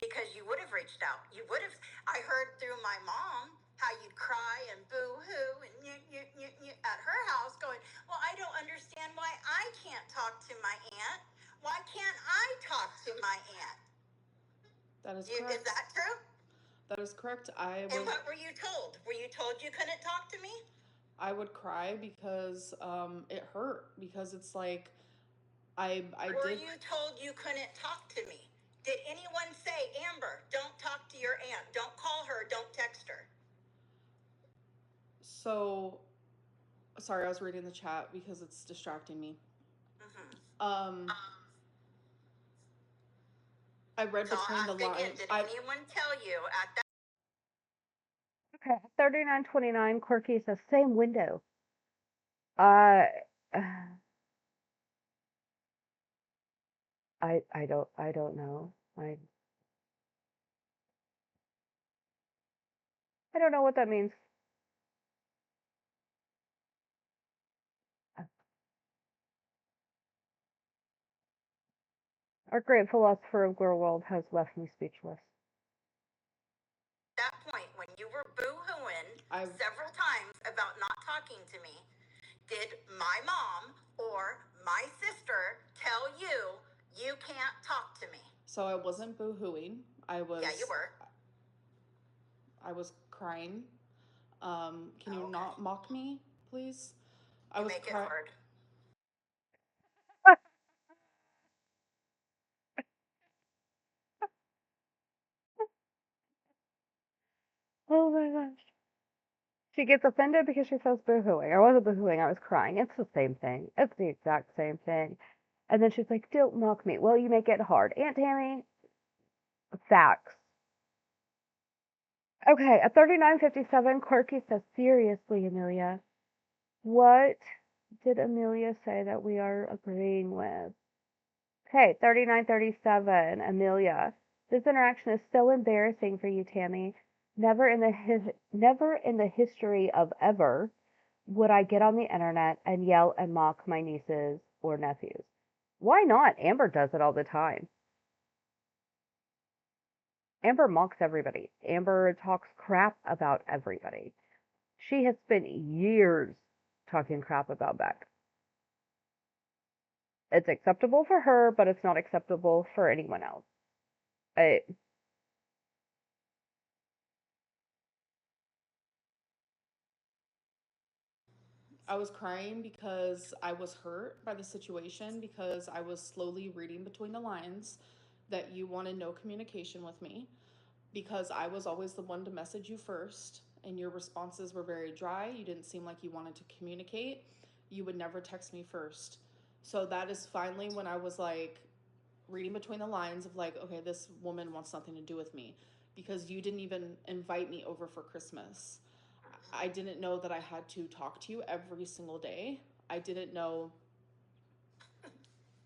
Because you would have reached out. You would have. I heard through my mom how you'd cry and boo-hoo and you at her house going, well, I don't understand why I can't talk to my aunt. Why can't I talk to my aunt? That is correct. Is that true? That is correct. And what were you told? Were you told you couldn't talk to me? I would cry because it hurt, because it's like Were you told you couldn't talk to me? Did anyone say, Amber, don't talk to your aunt, don't call her, don't text her? So, sorry, I was reading the chat because it's distracting me. I read between the lines. Did anyone tell you at that? Okay, 3929 Quirky says same window. I don't know. I don't know what that means. Our great philosopher of Girl World has left me speechless. That point, when you were boo-hooing several times about not talking to me, did my mom or my sister tell you you can't talk to me? So I wasn't boo-hooing. Yeah, you were. I was crying. Can you not mock me, please? I was make it hard. Oh my gosh. She gets offended because she says boo-hooing. I wasn't boo-hooing, I was crying. It's the same thing. It's the exact same thing. And then she's like, don't mock me. Well, you make it hard. Aunt Tammy, facts. Okay, at 39:57, Quirky says, seriously, Amelia, what did Amelia say that we are agreeing with? Okay, 39:37, Amelia, this interaction is so embarrassing for you, Tammy. Never in the history of ever would I get on the internet and yell and mock my nieces or nephews. Why not? Amber does it all the time. Amber mocks everybody. Amber talks crap about everybody. She has spent years talking crap about Beck. It's acceptable for her, but it's not acceptable for anyone else. I was crying because I was hurt by the situation, because I was slowly reading between the lines that you wanted no communication with me, because I was always the one to message you first, and your responses were very dry. You didn't seem like you wanted to communicate. You would never text me first. So that is finally when I was like reading between the lines of like, okay, this woman wants nothing to do with me, because you didn't even invite me over for Christmas. I didn't know that I had to talk to you every single day. I didn't know.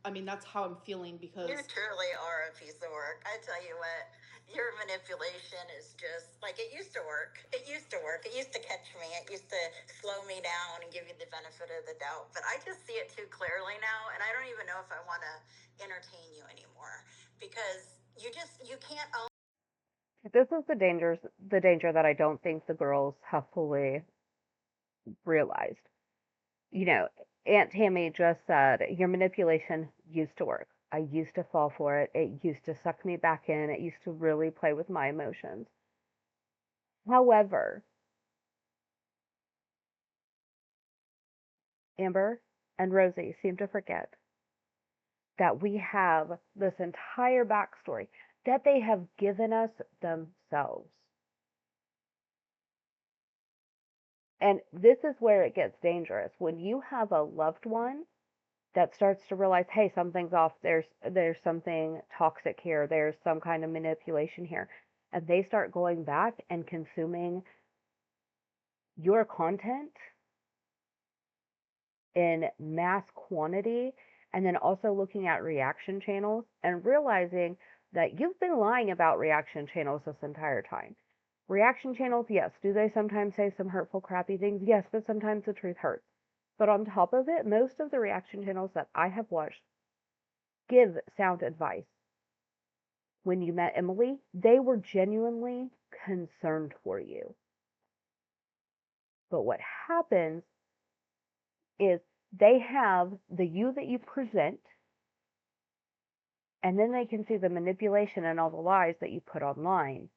I mean, that's how I'm feeling, because you truly are a piece of work. I tell you what, your manipulation is just like it used to work. It used to work. It used to catch me. It used to slow me down and give you the benefit of the doubt. But I just see it too clearly now, and I don't even know if I want to entertain you anymore, because you can't own. This is the danger that I don't think the girls have fully realized. You know, Aunt Tammy just said, your manipulation used to work. I used to fall for it. It used to suck me back in. It used to really play with my emotions. However, Amber and Rosie seem to forget that we have this entire backstory that they have given us themselves. And this is where it gets dangerous. When you have a loved one that starts to realize, hey, something's off, there's something toxic here, there's some kind of manipulation here, and they start going back and consuming your content in mass quantity, and then also looking at reaction channels and realizing that you've been lying about reaction channels this entire time. Reaction channels, yes, do they sometimes say some hurtful, crappy things? Yes, but sometimes the truth hurts. But on top of it, most of the reaction channels that I have watched give sound advice. When you met Emily, they were genuinely concerned for you. But what happens is they have the you that you present, and then they can see the manipulation and all the lies that you put online.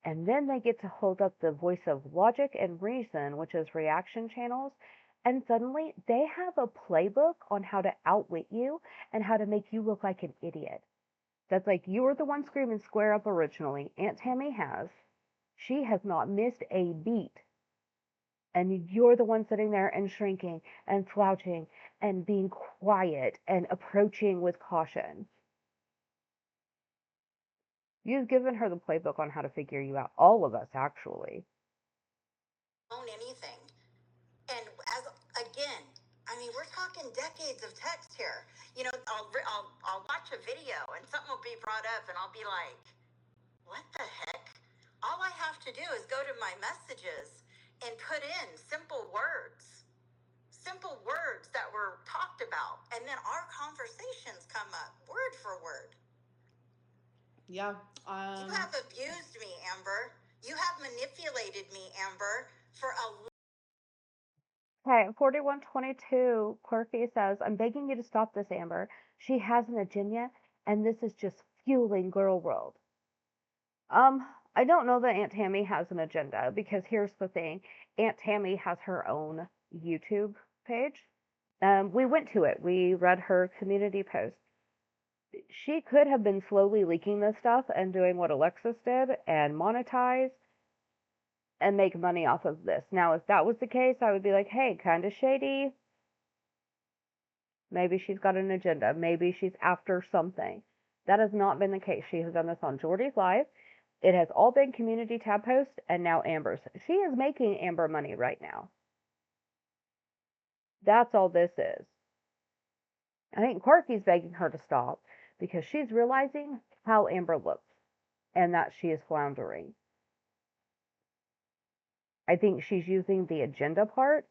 And then they get to hold up the voice of logic and reason, which is reaction channels. And suddenly they have a playbook on how to outwit you and how to make you look like an idiot. That's like, you were the one screaming square up originally. Aunt Tammy has. She has not missed a beat. And you're the one sitting there and shrinking and slouching and being quiet and approaching with caution. You've given her the playbook on how to figure you out. All of us, actually. Own anything. And as again, I mean, we're talking decades of text here. You know, I'll watch a video and something will be brought up, and I'll be like, "What the heck?" All I have to do is go to my messages and put in simple words that were talked about, and then our conversations come up word for word. Yeah. You have abused me, Amber. You have manipulated me, Amber, for a Okay, 4122, Quirky says, I'm begging you to stop this, Amber. She has an agenda, and this is just fueling Girl World. I don't know that Aunt Tammy has an agenda, because here's the thing. Aunt Tammy has her own YouTube page. We went to it. We read her community post. She could have been slowly leaking this stuff and doing what Alexis did and monetize and make money off of this. Now, if that was the case, I would be like, hey, kind of shady. Maybe she's got an agenda. Maybe she's after something. That has not been the case. She has done this on Jordy's Live. It has all been community tab posts and now Amber's. She is making Amber money right now. That's all this is. I think Quirky's begging her to stop because she's realizing how Amber looks and that she is floundering. I think she's using the agenda part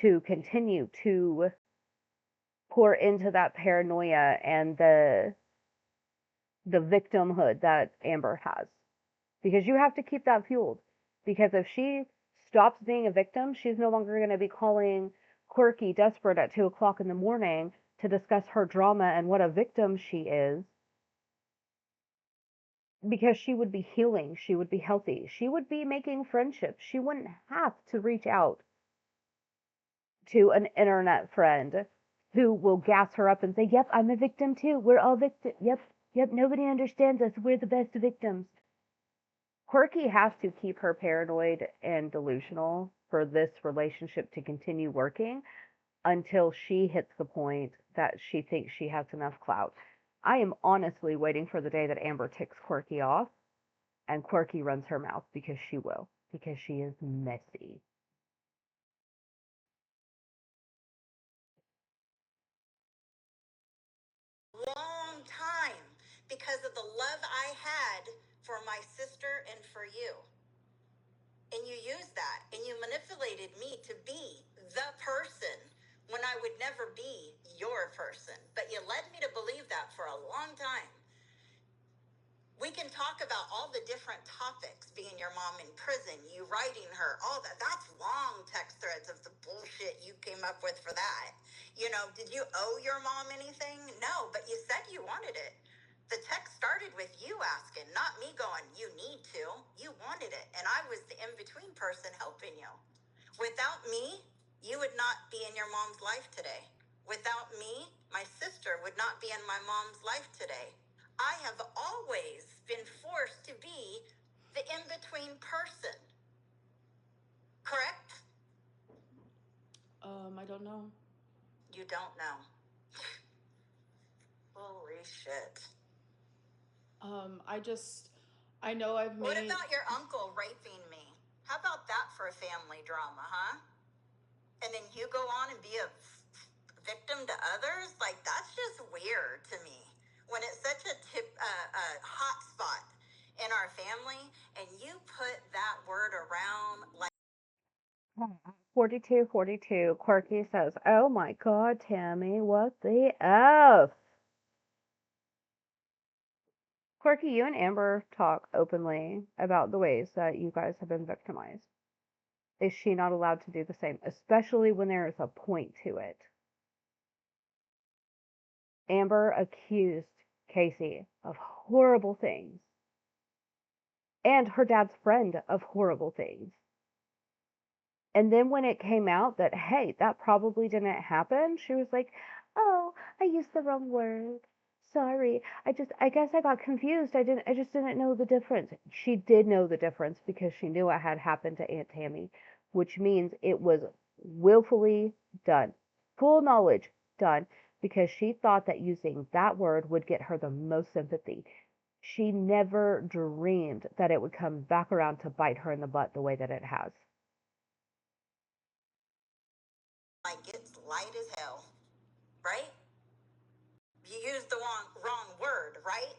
to continue to pour into that paranoia and the victimhood that Amber has. Because you have to keep that fueled. Because if she stops being a victim, she's no longer going to be calling Quirky desperate at 2 o'clock in the morning to discuss her drama and what a victim she is. Because she would be healing, she would be healthy, she would be making friendships. She wouldn't have to reach out to an internet friend who will gas her up and say, yep, I'm a victim too. We're all victims. Yep, nobody understands us. We're the best victims. Quirky has to keep her paranoid and delusional for this relationship to continue working until she hits the point that she thinks she has enough clout. I am honestly waiting for the day that Amber ticks Quirky off and Quirky runs her mouth, because she will, because she is messy. long time because of the love I had for my sister and for you. And you used that and you manipulated me to be the person when I would never be your person. But you led me to believe that for a long time. We can talk about all the different topics, being your mom in prison, you writing her, all that. That's long text threads of the bullshit you came up with for that. You know, did you owe your mom anything? No, but you said you wanted it. The text started with you asking, not me going, you need to. You wanted it. And I was the in-between person helping you. Without me, you would not be in your mom's life today. Without me, my sister would not be in my mom's life today. I have always been forced to be the in-between person. Correct? I don't know. You don't know. Holy shit. I know I've What made. about your uncle raping me? How about that for a family drama, huh? And then you go on and be a victim to others? Like, that's just weird to me. When it's such a hot spot in our family, and you put that word around like 4242, Quirky says, "Oh my God, Tammy, what the F?" Quirky, you and Amber talk openly about the ways that you guys have been victimized. Is she not allowed to do the same, especially when there is a point to it? Amber accused Casey of horrible things, and her dad's friend of horrible things. And then when it came out that, hey, that probably didn't happen, she was like, "Oh, I used the wrong word. Sorry. I guess I got confused. I just didn't know the difference." She did know the difference because she knew it had happened to Aunt Tammy, which means it was willfully done. Full knowledge done because she thought that using that word would get her the most sympathy. She never dreamed that it would come back around to bite her in the butt the way that it has. it's light as hell, right? You used the wrong word, right?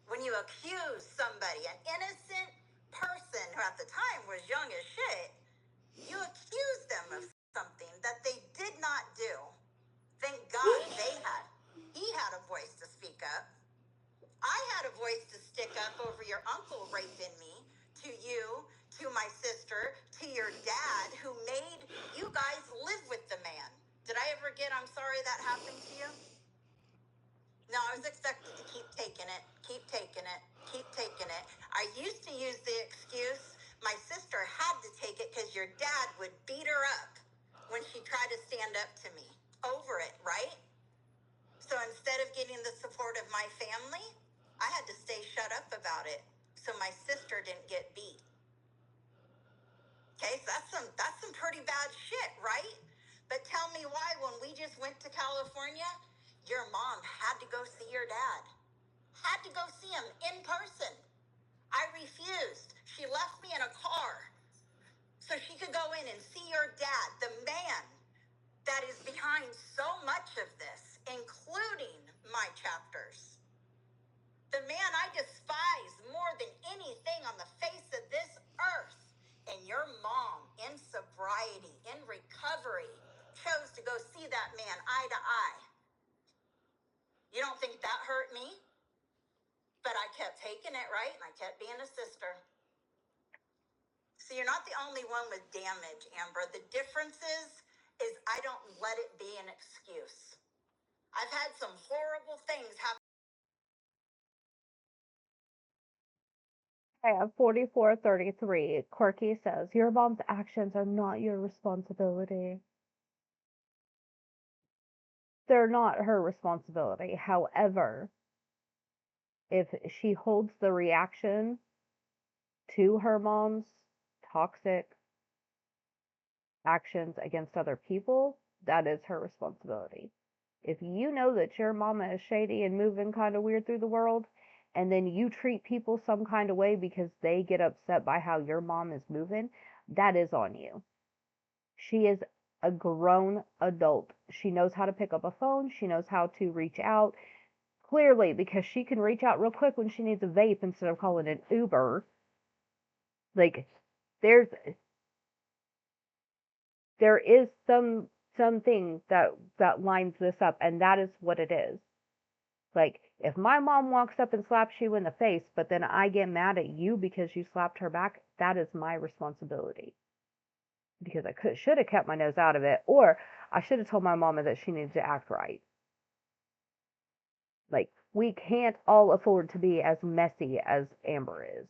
When you accuse somebody, an innocent person who at the time was young as shit, you accuse them of something that they did not do. Thank God he had a voice to speak up. I had a voice to stick up over your uncle raping me, to you, to my sister, to your dad, who made you guys live with the man. Did I ever get, "I'm sorry that happened to you"? No, I was expected to keep taking it, keep taking it, keep taking it. I used to use the excuse my sister had to take it because your dad would beat her up when she tried to stand up to me over it, right? So instead of getting the support of my family, I had to stay shut up about it so my sister didn't get beat. Okay, so that's some pretty bad shit, right? But tell me why when we just went to California, your mom had to go see your dad. Had to go see him in person. I refused. She left me in a car so she could go in and see your dad, the man that is behind so much of this, including my chapters. The man I despise more than anything on the face of this earth. And your mom, in sobriety, in recovery, chose to go see that man eye to eye. You don't think that hurt me? But I kept taking it, right? And I kept being a sister. So you're not the only one with damage, Amber. The difference is I don't let it be an excuse. I've had some horrible things happen. Okay, at 4433, Quirky says, "Your mom's actions are not your responsibility." They're not her responsibility. However, if she holds the reaction to her mom's toxic actions against other people, that is her responsibility. If you know that your mama is shady and moving kind of weird through the world, and then you treat people some kind of way because they get upset by how your mom is moving, that is on you. She is a grown adult. She knows how to pick up a phone. She knows how to reach out. Clearly, because she can reach out real quick when she needs a vape instead of calling an Uber. Like, there's there is something that lines this up, and that is what it is. Like, if my mom walks up and slaps you in the face, but then I get mad at you because you slapped her back, that is my responsibility. Because I should have kept my nose out of it, or I should have told my mama that she needed to act right. Like, we can't all afford to be as messy as Amber is.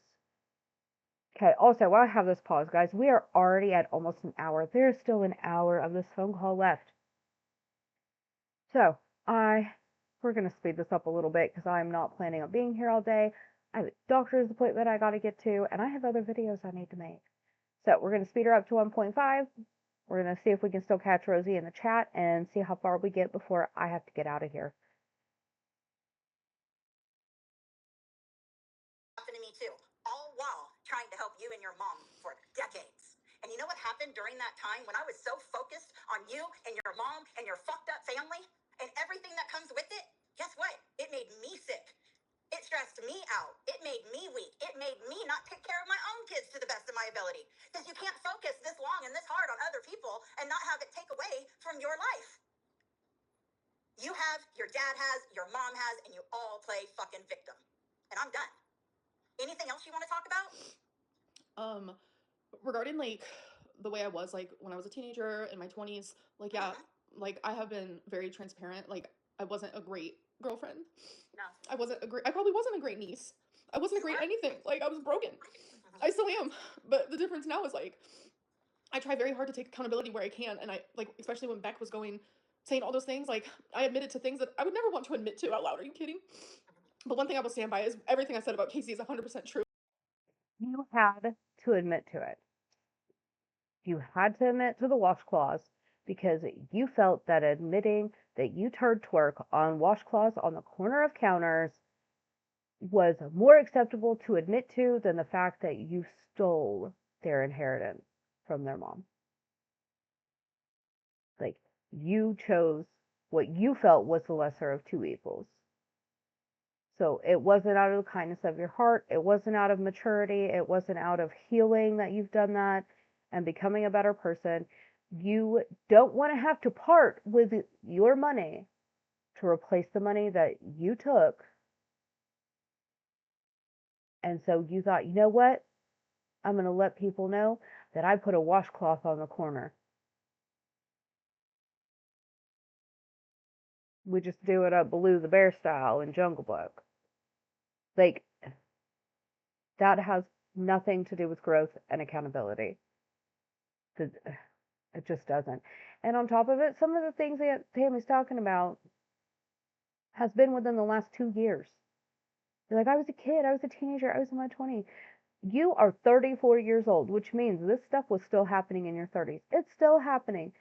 Okay, also, while I have this pause, guys, we are already at almost an hour. There's still an hour of this phone call left. So we're gonna speed this up a little bit because I'm not planning on being here all day. I have a doctor's appointment I gotta get to, and I have other videos I need to make. So we're gonna speed her up to 1.5. We're gonna see if we can still catch Rosie in the chat and see how far we get before I have to get out of here. Happened to me too, all while trying to help you and your mom for decades. And you know what happened during that time when I was so focused on you and your mom and your fucked up family and everything that comes with it? Guess what? It made me sick. It stressed me out. It made me weak. It made me not take care of my own kids to the best of my ability. Because you can't focus this long and this hard on other people and not have it take away from your life. You have, your dad has, your mom has, and you all play fucking victim. And I'm done. Anything else you want to talk about? Regarding like the way I was like when I was a teenager in my 20s, like yeah, like I have been very transparent. Like I wasn't a great girlfriend. No. I probably wasn't a great niece. I wasn't a great anything. Like I was broken. I still am. But the difference now is like I try very hard to take accountability where I can, and I like, especially when Beck was saying all those things, like I admitted to things that I would never want to admit to out loud. Are you kidding? But one thing I will stand by is everything I said about Casey is 100% true. You had to admit to it. You had to admit to the washcloths because you felt that admitting that you turned twerk on washcloths on the corner of counters was more acceptable to admit to than the fact that you stole their inheritance from their mom. Like, you chose what you felt was the lesser of two evils. So it wasn't out of the kindness of your heart. It wasn't out of maturity. It wasn't out of healing that you've done that and becoming a better person. You don't want to have to part with your money to replace the money that you took. And so you thought, you know what? I'm going to let people know that I put a washcloth on the corner. We just do it up Baloo the Bear style in Jungle Book. Like, that has nothing to do with growth and accountability. It just doesn't. And on top of it, some of the things that Tammy's talking about has been within the last 2 years. You're like, I was a kid, I was a teenager, I was in my 20s. You are 34 years old, which means this stuff was still happening in your 30s. It's still happening.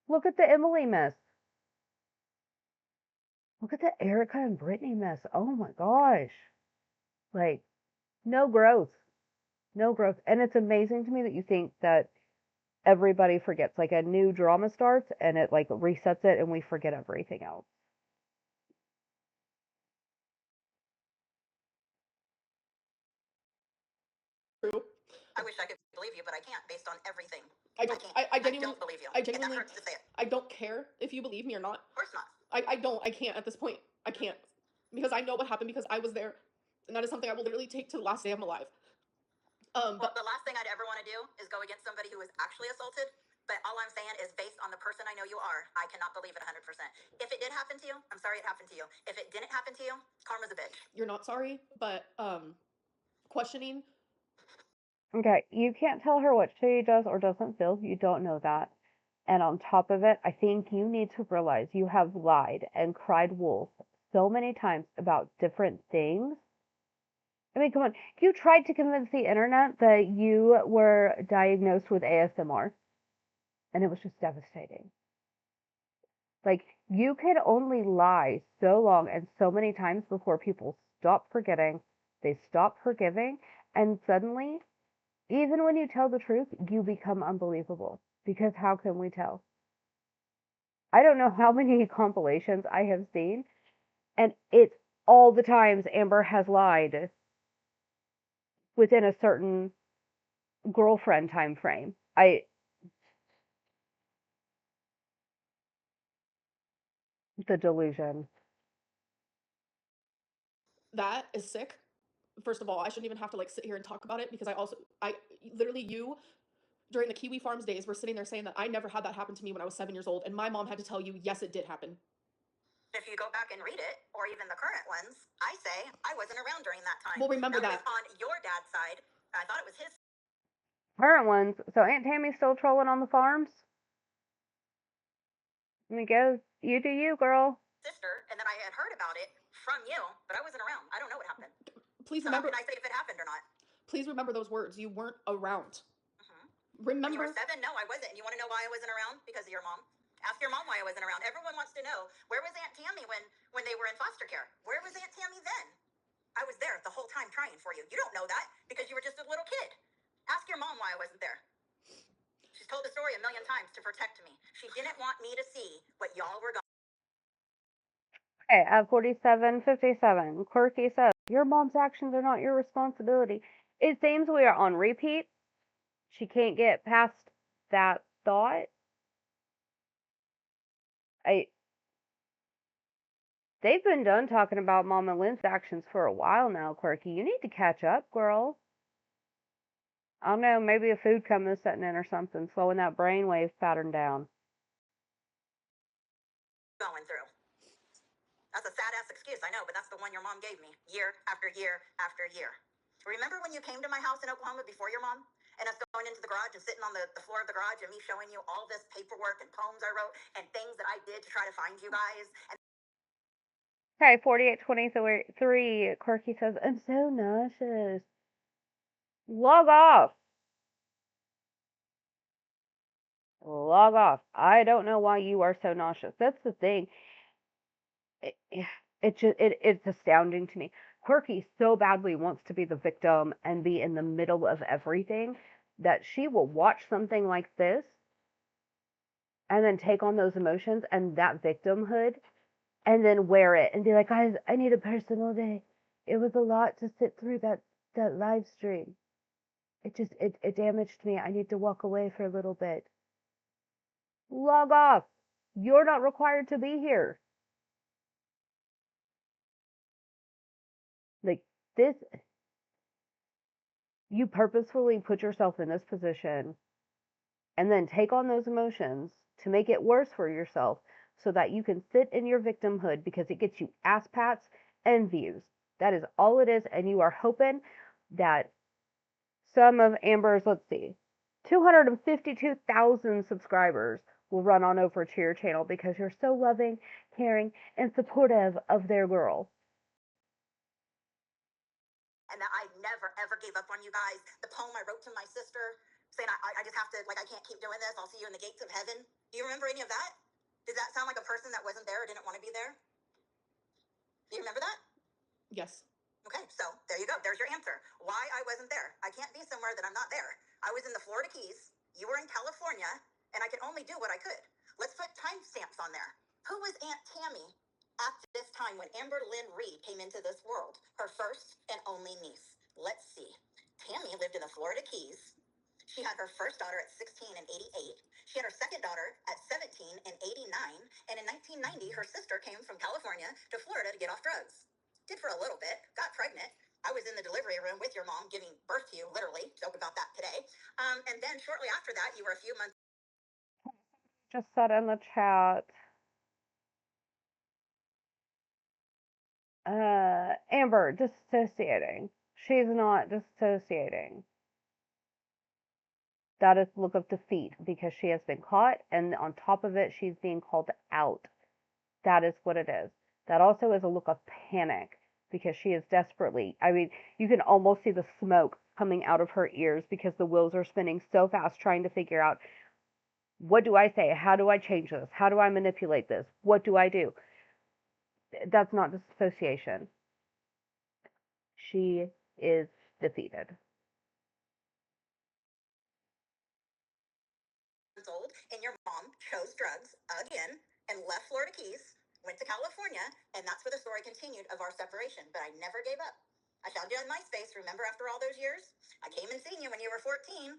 Look at the Emily mess. Look at the Erica and Brittany mess. Oh my gosh. Like, no growth. No growth. And it's amazing to me that you think that everybody forgets. Like, a new drama starts and it like resets it and we forget everything else. True. I wish I could believe you, but I can't based on everything. I don't. I genuinely don't believe you. I genuinely. And that hurts to say it. I don't care if you believe me or not. Of course not. I don't. I can't at this point. I can't because I know what happened because I was there, and that is something I will literally take to the last day I'm alive. Well, the last thing I'd ever want to do is go against somebody who was actually assaulted. But all I'm saying is, based on the person I know you are, I cannot believe it 100%. If it did happen to you, I'm sorry it happened to you. If it didn't happen to you, karma's a bitch. You're not sorry, but questioning. Okay, you can't tell her what she does or doesn't feel. You don't know that. And on top of it, I think you need to realize you have lied and cried wolf so many times about different things. I mean, come on. You tried to convince the internet that you were diagnosed with ASMR, and it was just devastating. Like, you can only lie so long and so many times before people stop forgetting, they stop forgiving, and suddenly, even when you tell the truth, you become unbelievable. Because how can we tell? I don't know how many compilations I have seen, and it's all the times Amber has lied within a certain girlfriend time frame. The delusion. That is sick. First of all, I shouldn't even have to like sit here and talk about it because I literally you during the Kiwi Farms days were sitting there saying that I never had that happen to me when I was 7 years old, and my mom had to tell you, yes, it did happen. If you go back and read it, or even the current ones, I say I wasn't around during that time. Well, remember that. that. Was on your dad's side. I thought it was his. Current ones. So Aunt Tammy's still trolling on the farms? I guess you do you, girl. Sister, and then I had heard about it from you, but I wasn't around. I don't know what happened. Please So remember. how can I say if it happened or not? Please remember those words. You weren't around. When you Remember. were 7? No, I wasn't. And you want to know why I wasn't around? Because of your mom. Ask your mom why I wasn't around. Everyone wants to know, where was Aunt Tammy when they were in foster care? Where was Aunt Tammy then? I was there the whole time trying for you. You don't know that because you were just a little kid. Ask your mom why I wasn't there. She's told the story a million times to protect me. She didn't want me to see what y'all were going. Okay, at 47:57, Quirky says, "Your mom's actions are not your responsibility." It seems we are on repeat. She can't get past that thought. They've been done talking about Mama Lynn's actions for a while now, Quirky. You need to catch up, girl. I don't know, maybe a food coma setting in or something, slowing that brainwave pattern down. Going through. That's a sad ass excuse, I know, but that's the one your mom gave me year after year after year. Remember when you came to my house in Oklahoma before your mom? And us going into the garage and sitting on the floor of the garage and me showing you all this paperwork and poems I wrote and things that I did to try to find you guys. And Okay, 48:23, Quirky says, "I'm so nauseous." Log off. Log off. I don't know why you are so nauseous. That's the thing. It's astounding to me. Quirky so badly wants to be the victim and be in the middle of everything that she will watch something like this and then take on those emotions and that victimhood and then wear it and be like, guys, I need a personal day. It was a lot to sit through that live stream. It damaged me. I need to walk away for a little bit. Log off. You're not required to be here. Like this, you purposefully put yourself in this position and then take on those emotions to make it worse for yourself so that you can sit in your victimhood because it gets you ass pats and views. That is all it is. And you are hoping that some of Amber's, let's see, 252,000 subscribers will run on over to your channel because you're so loving, caring, and supportive of their girl. and that I never ever gave up on you guys. The poem I wrote to my sister saying I just have to, like, I can't keep doing this. I'll see you in the gates of heaven. Do you remember any of that? Does that sound like a person that wasn't there or didn't want to be there? Do you remember that? Yes. Okay, so there you go. There's your answer. Why I wasn't there. I can't be somewhere that I'm not there. I was in the Florida Keys. You were in California, and I could only do what I could. Let's put timestamps on there. Who was Aunt Tammy at this time when AmberLynn Reed came into this world? Her first and only niece. Let's see. Tammy lived in the Florida Keys. She had her first daughter at 16 and 88. She had her second daughter at 17 and 89. And in 1990, her sister came from California to Florida to get off drugs. Did for a little bit, got pregnant. I was in the delivery room with your mom giving birth to you, literally. Joke about that today. And then shortly after that, you were a few months. Just said in the chat. Amber, dissociating. She's not dissociating. That is the look of defeat because she has been caught, and on top of it, she's being called out. That is what it is. That also is a look of panic because she is desperately, I mean, you can almost see the smoke coming out of her ears because the wheels are spinning so fast trying to figure out, what do I say? How do I change this? How do I manipulate this? What do I do? That's not dissociation. She is defeated. Old, and your mom chose drugs again and left Florida Keys, went to California, and that's where the story continued of our separation. But I never gave up. I found you on MySpace. Remember, after all those years, I came and seen you when you were 14.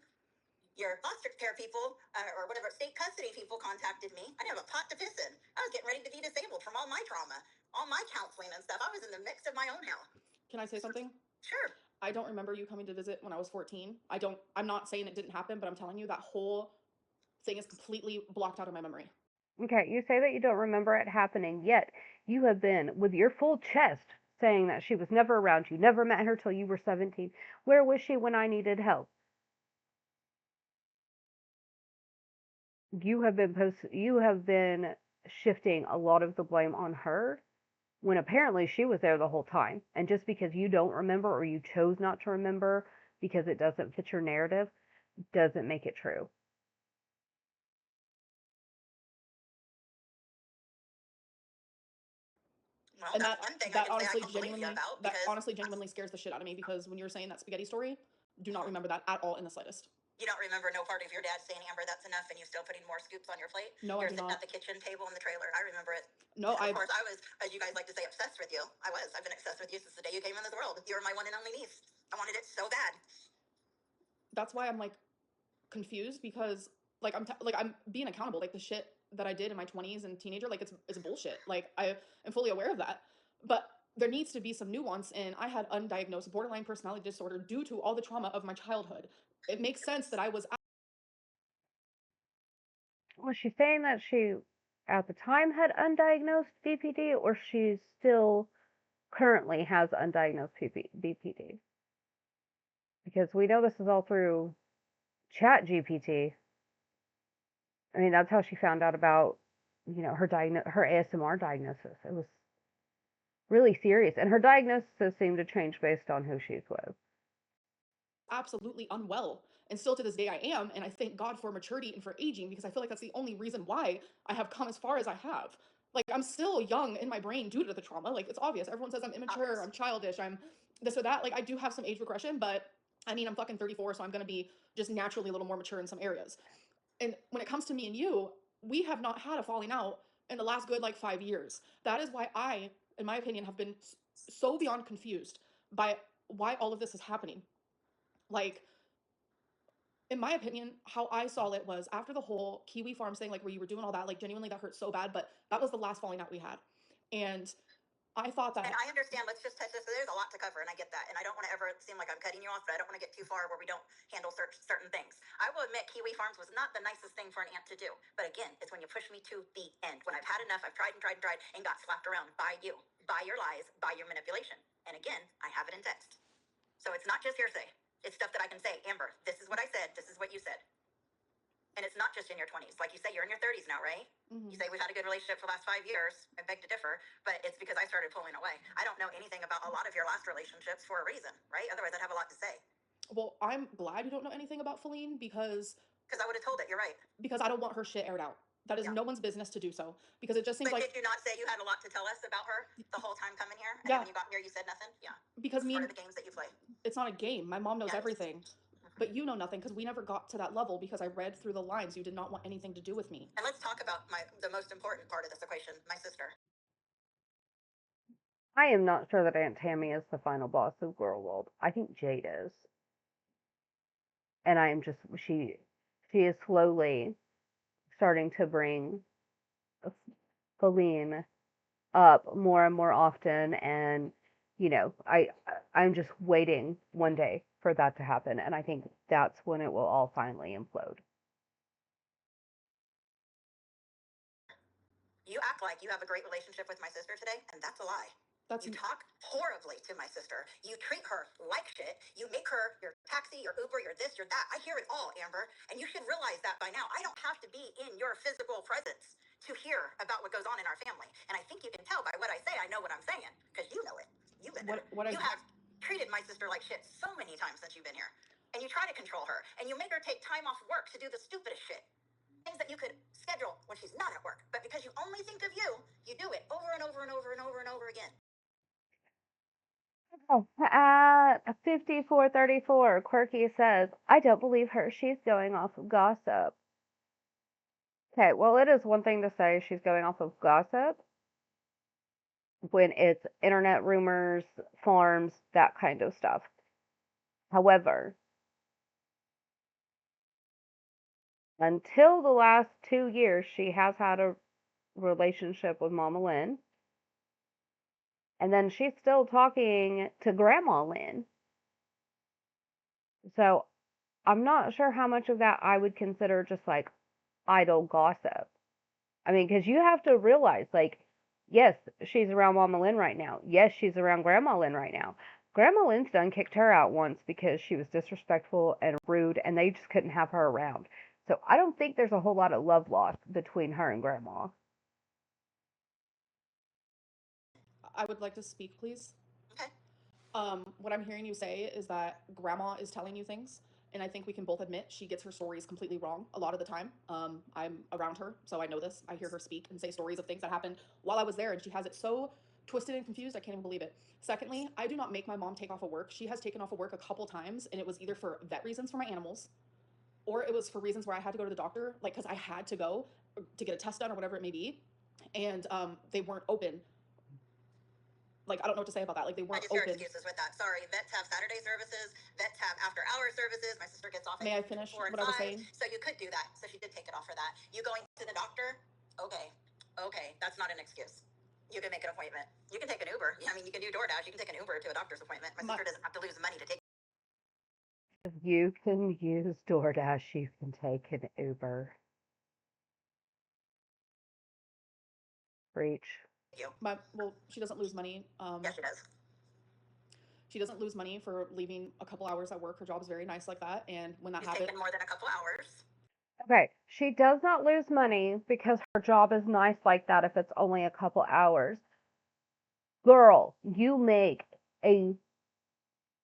Your foster care people or whatever state custody people contacted me. I didn't have a pot to piss in. I was getting ready to be disabled from all my trauma, all my counseling and stuff. I was in the mix of my own hell. Can I say something? Sure. I don't remember you coming to visit when I was 14. I'm not saying it didn't happen, but I'm telling you that whole thing is completely blocked out of my memory. Okay, you say that you don't remember it happening, yet you have been with your full chest saying that she was never around you, never met her till you were 17. Where was she when I needed help? You have been shifting a lot of the blame on her when apparently she was there the whole time. And just because you don't remember or you chose not to remember because it doesn't fit your narrative doesn't make it true. Well, And that's one thing I can say I don't believe you about, that because honestly genuinely scares the shit out of me, because when you're saying that spaghetti story, do not remember that at all in the slightest. you don't remember no part of your dad saying, Amber, that's enough, and you still putting more scoops on your plate? No, You're I do sitting not. at the kitchen table in the trailer. I remember it. No, Of course, I was, as you guys like to say, obsessed with you. I was. I've been obsessed with you since the day you came in this world. You were my one and only niece. I wanted it so bad. That's why I'm like confused, because like I'm being accountable. Like the shit that I did in my 20s and teenager, like it's bullshit. Like I am fully aware of that. But there needs to be some nuance, and I had undiagnosed borderline personality disorder due to all the trauma of my childhood. It makes sense that I was. Was she saying that she at the time had undiagnosed BPD, or she still currently has undiagnosed BPD? Because we know this is all through Chat GPT. I mean, that's how she found out about, her ASMR diagnosis. It was really serious, and her diagnosis seemed to change based on who she's with. Absolutely unwell. And still to this day I am, and I thank God for maturity and for aging, because I feel like that's the only reason why I have come as far as I have. Like I'm still young in my brain due to the trauma. Like it's obvious. Everyone says I'm immature, I'm childish, I'm this or that. Like I do have some age regression, but I mean I'm fucking 34, so I'm gonna be just naturally a little more mature in some areas. And when it comes to me and you, we have not had a falling out in the last good like 5 years. That is why I, in my opinion, have been so beyond confused by why all of this is happening. Like in my opinion, how I saw it was after the whole Kiwi Farm thing, like where you were doing all that, like genuinely that hurt so bad, but that was the last falling out we had. And I thought that. And I understand. Let's just touch this. There's a lot to cover, and I get that. And I don't want to ever seem like I'm cutting you off, but I don't want to get too far where we don't handle certain things. I will admit, Kiwi Farms was not the nicest thing for an aunt to do. But again, it's when you push me to the end. When I've had enough, I've tried and tried and tried, and got slapped around by you, by your lies, by your manipulation. And again, I have it in text. So it's not just hearsay. It's stuff that I can say. Amber, this is what I said. This is what you said. And it's not just in your 20s. Like you say, you're in your 30s now, right? Mm-hmm. You say we've had a good relationship for the last 5 years. I beg to differ, but it's because I started pulling away. I don't know anything about a lot of your last relationships for a reason, right? Otherwise, I'd have a lot to say. Well, I'm glad you don't know anything about Feline, because I would have told it. You're right. Because I don't want her shit aired out. That is no one's business to do so, because it just seems But like. did you not say you had a lot to tell us about her the whole time coming here? And Yeah. when you got here, you said nothing? Yeah. Because part of the games that you play. It's not a game. My mom knows everything. But you know nothing, because we never got to that level, because I read through the lines. You did not want anything to do with me. And let's talk about the most important part of this equation, my sister. I am not sure that Aunt Tammy is the final boss of Girl World. I think Jade is. And I am just, she is slowly starting to bring Feline up more and more often, and I'm just waiting one day for that to happen, and I think that's when it will all finally implode. You act like you have a great relationship with my sister today, and that's a lie. You talk horribly to my sister. You treat her like shit. You make her your taxi, your Uber, your this, your that. I hear it all, Amber. And you should realize that by now. I don't have to be in your physical presence to hear about what goes on in our family. And I think you can tell by what I say, I know what I'm saying, because you know it. You've been there. You have treated my sister like shit so many times since you've been here. And you try to control her. And you make her take time off work to do the stupidest shit. Things that you could schedule when she's not at work. But because you only think of you, you do it over and over and over and over and over again. Oh, at 54:34, Quirky says, I don't believe her. She's going off of gossip. Okay, well, it is one thing to say she's going off of gossip when it's internet rumors, forums, that kind of stuff. However, until the last 2 years, she has had a relationship with Mama Lynn. And then she's still talking to Grandma Lynn. So I'm not sure how much of that I would consider just like idle gossip. I mean, because you have to realize, like, yes, she's around Mama Lynn right now. Yes, she's around Grandma Lynn right now. Grandma Lynn's done kicked her out once because she was disrespectful and rude, and they just couldn't have her around. So I don't think there's a whole lot of love lost between her and Grandma. I would like to speak, please. Okay. What I'm hearing you say is that grandma is telling you things, and I think we can both admit she gets her stories completely wrong a lot of the time. I'm around her, so I know this. I hear her speak and say stories of things that happened while I was there, and she has it so twisted and confused, I can't even believe it. Secondly, I do not make my mom take off of work. She has taken off of work a couple times, and it was either for vet reasons for my animals, or it was for reasons where I had to go to the doctor, like because I had to go to get a test done or whatever it may be, and they weren't open. Like, I don't know what to say about that. Like, they I weren't just hear open. excuses with that. Sorry, vets have Saturday services. Vets have after-hour services. My sister gets off at May I finish 4 and what I was 5, saying? so you could do that. So she did take it off for that. You going to the doctor? Okay, okay, that's not an excuse. You can make an appointment. You can take an Uber. I mean, you can do DoorDash. You can take an Uber to a doctor's appointment. My sister doesn't have to lose money to take. If you can use DoorDash, you can take an Uber. Reach. You. Well, she doesn't lose money. Yes, she does. She doesn't lose money for leaving a couple hours at work. Her job is very nice like that. And when that She's happens, taken more than a couple hours. Okay, she does not lose money because her job is nice like that if it's only a couple hours. Girl, you make a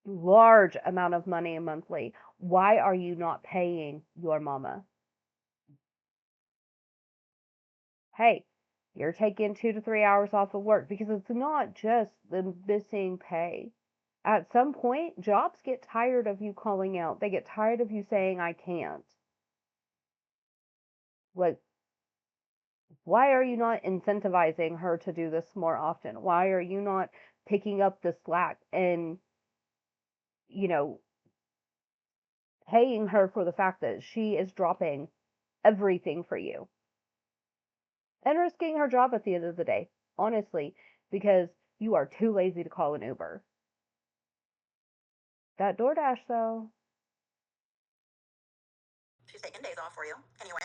large amount of money monthly. Why are you not paying your mama? Hey, you're taking 2 to 3 hours off of work because it's not just the missing pay. At some point, jobs get tired of you calling out. They get tired of you saying, I can't. Like, why are you not incentivizing her to do this more often? Why are you not picking up the slack and, you know, paying her for the fact that she is dropping everything for you and risking her job at the end of the day, honestly, because you are too lazy to call an Uber. That DoorDash, though. She's taking days off for you. Anyway,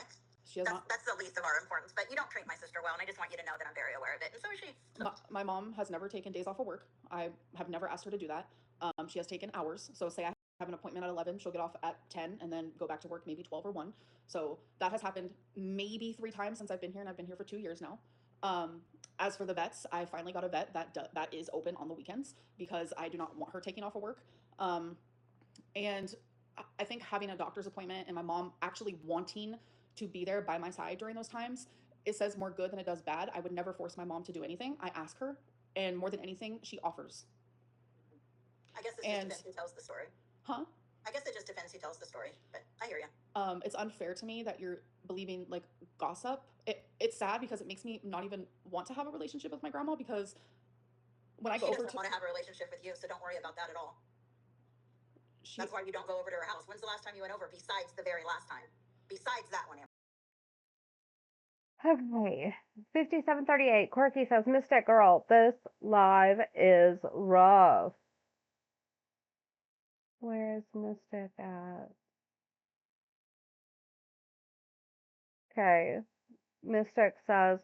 she has not. that's the least of our importance. But you don't treat my sister well, and I just want you to know that I'm very aware of it. And so is she. So. My mom has never taken days off of work. I have never asked her to do that. She has taken hours. So say I have an appointment at 11, she'll get off at 10 and then go back to work maybe 12 or 1. So that has happened maybe 3 times since I've been here, and I've been here for 2 years now. As for the vets, I finally got a vet that is open on the weekends because I do not want her taking off of work. And I think having a doctor's appointment and my mom actually wanting to be there by my side during those times, it says more good than it does bad. I would never force my mom to do anything. I ask her, and more than anything, she offers. I guess it just depends who tells the story. Huh? I guess it just depends who tells the story, but I hear you. It's unfair to me that you're believing like gossip. It's sad because it makes me not even want to have a relationship with my grandma because when I go over to. She doesn't want to have a relationship with you, so don't worry about that at all. That's why you don't go over to her house. When's the last time you went over? Besides the very last time. Besides that one. Okay, 5738. Quirky says, Mystic Girl, this live is rough. Where is Mystic at? Okay, Mystic says,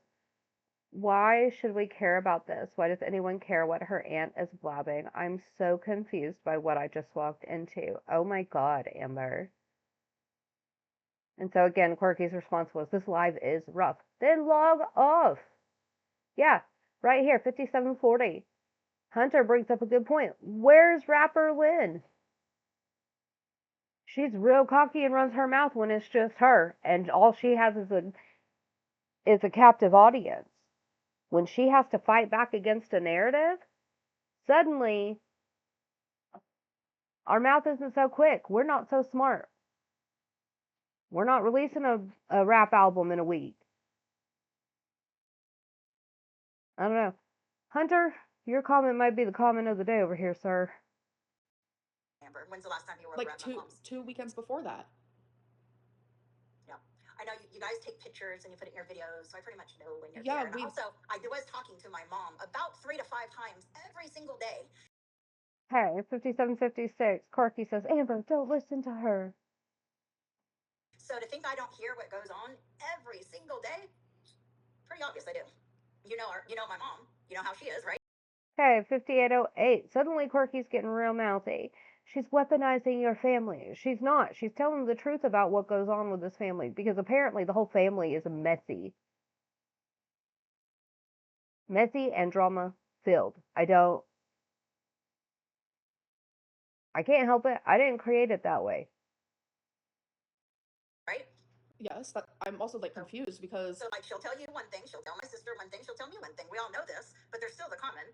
why should we care about this? Why does anyone care what her aunt is blabbing? I'm so confused by what I just walked into. Oh my god, Amber. And so again, Quirky's response was, this live is rough. Then log off. Yeah, right here, 5740. Hunter brings up a good point. Where's AmberLynn? She's real cocky and runs her mouth when it's just her, and all she has is a captive audience. When she has to fight back against a narrative, suddenly our mouth isn't so quick. We're not so smart. We're not releasing a rap album in a week. I don't know. Hunter, your comment might be the comment of the day over here, sir. Amber, when's the last time you were like around my mom's? 2 weekends before that. Yeah. I know you guys take pictures and you put it in your videos, so I pretty much know when you're Yeah, here. And also, I was talking to my mom about 3 to 5 times every single day. Hey, 5756. Quirky says, Amber, don't listen to her. So to think I don't hear what goes on every single day, pretty obvious I do. You know my mom. You know how she is, right? Okay, 5808. Suddenly Quirky's getting real mouthy. She's weaponizing your family. She's not. She's telling the truth about what goes on with this family because apparently the whole family is messy. Messy and drama filled. I can't help it. I didn't create it that way. Right? Yes, I'm also like confused because So like she'll tell you one thing, she'll tell my sister one thing, she'll tell me one thing. We all know this, but there's still the common.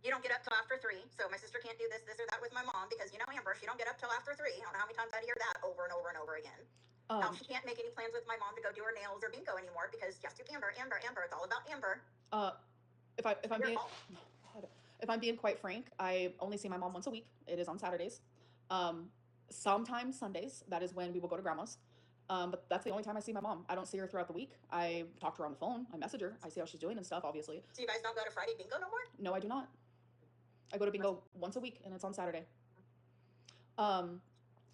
You don't get up till after 3, so my sister can't do this or that with my mom because you know Amber, she don't get up till after 3. I don't know how many times I hear that over and over and over again. Now she can't make any plans with my mom to go do her nails or bingo anymore because yes, to Amber. It's all about Amber. If I'm being quite frank, I only see my mom once a week. It is on Saturdays. Sometimes Sundays. That is when we will go to grandma's. But that's the only time I see my mom. I don't see her throughout the week. I talk to her on the phone. I message her. I see how she's doing and stuff, obviously. So you guys don't go to Friday bingo no more? No, I do not. I go to bingo once a week, and it's on Saturday.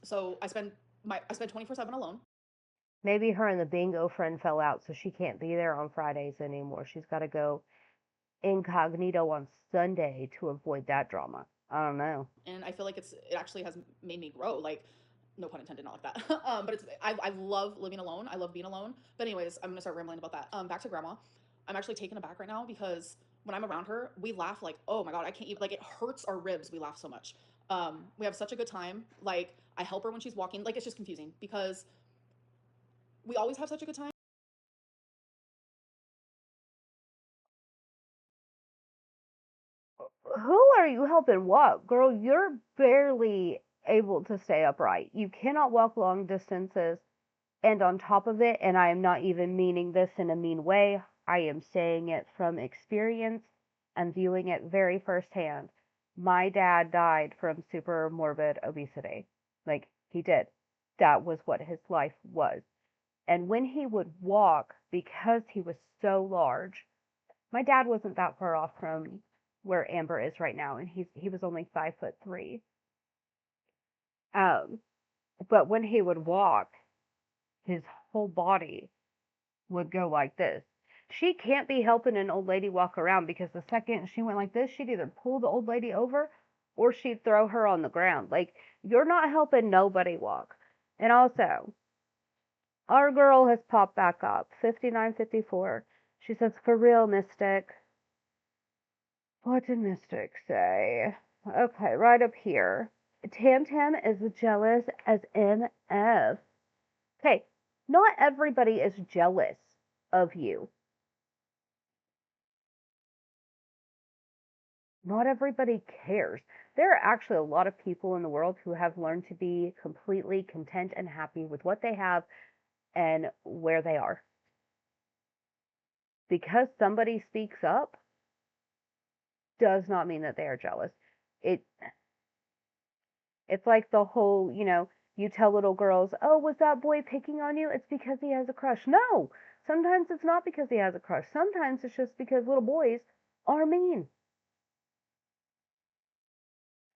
So I spend 24/7 alone. Maybe her and the bingo friend fell out, so she can't be there on Fridays anymore. She's got to go incognito on Sunday to avoid that drama. I don't know. And I feel like it actually has made me grow. Like, no pun intended, not like that. But I love living alone. I love being alone. But anyways, I'm gonna start rambling about that. Back to grandma. I'm actually taken aback right now because when I'm around her, we laugh like, oh my god, I can't even, like, it hurts our ribs. We laugh so much. We have such a good time. Like, I help her when she's walking. Like, it's just confusing because we always have such a good time. Who are you helping walk? Girl, you're barely able to stay upright. You cannot walk long distances. And on top of it, and I am not even meaning this in a mean way, I am saying it from experience and viewing it very firsthand. My dad died from super morbid obesity. Like, he did. That was what his life was. And when he would walk, because he was so large, my dad wasn't that far off from where Amber is right now, and he was only 5'3". But when he would walk, his whole body would go like this. She can't be helping an old lady walk around because the second she went like this, she'd either pull the old lady over or she'd throw her on the ground. Like, you're not helping nobody walk. And also, our girl has popped back up, 5954. She says, for real, Mystic. What did Mystic say? Okay, right up here. Tam Tam is jealous as MF. Okay, not everybody is jealous of you. Not everybody cares. There are actually a lot of people in the world who have learned to be completely content and happy with what they have and where they are. Because somebody speaks up does not mean that they are jealous. It's like the whole, you tell little girls, "Oh, was that boy picking on you? It's because he has a crush." No. Sometimes it's not because he has a crush. Sometimes it's just because little boys are mean.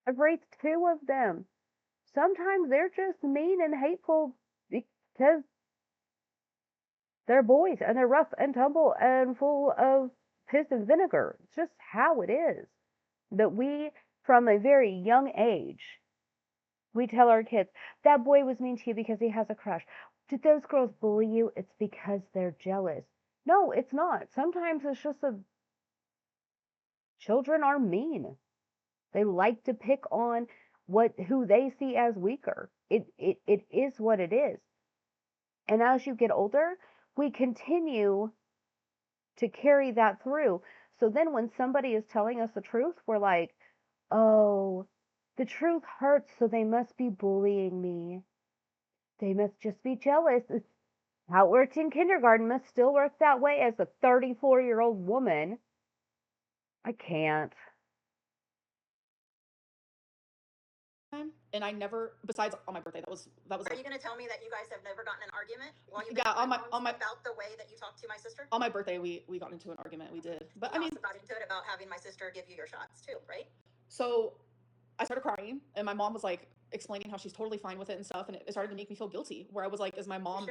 I've raised 2 of them. Sometimes they're just mean and hateful because they're boys and they're rough and tumble and full of piss and vinegar. It's just how it is. That we, from a very young age, we tell our kids, that boy was mean to you because he has a crush. Did those girls bully you? It's because they're jealous. No, it's not. Sometimes it's just children are mean. They like to pick on who they see as weaker. It is what it is. And as you get older, we continue to carry that through. So then when somebody is telling us the truth, we're like, oh, the truth hurts, so they must be bullying me. They must just be jealous. It's how it worked in kindergarten must still work that way as a 34-year-old woman. I can't. And I never, besides on my birthday, that was Are you going to tell me that you guys have never gotten an argument while you've yeah, been about the way that you talk to my sister? On my birthday, we got into an argument. We did, but you also got into it about having my sister give you your shots too, right? So I started crying, and my mom was like explaining how she's totally fine with it and stuff, and it started to make me feel guilty. Where I was like, is my mom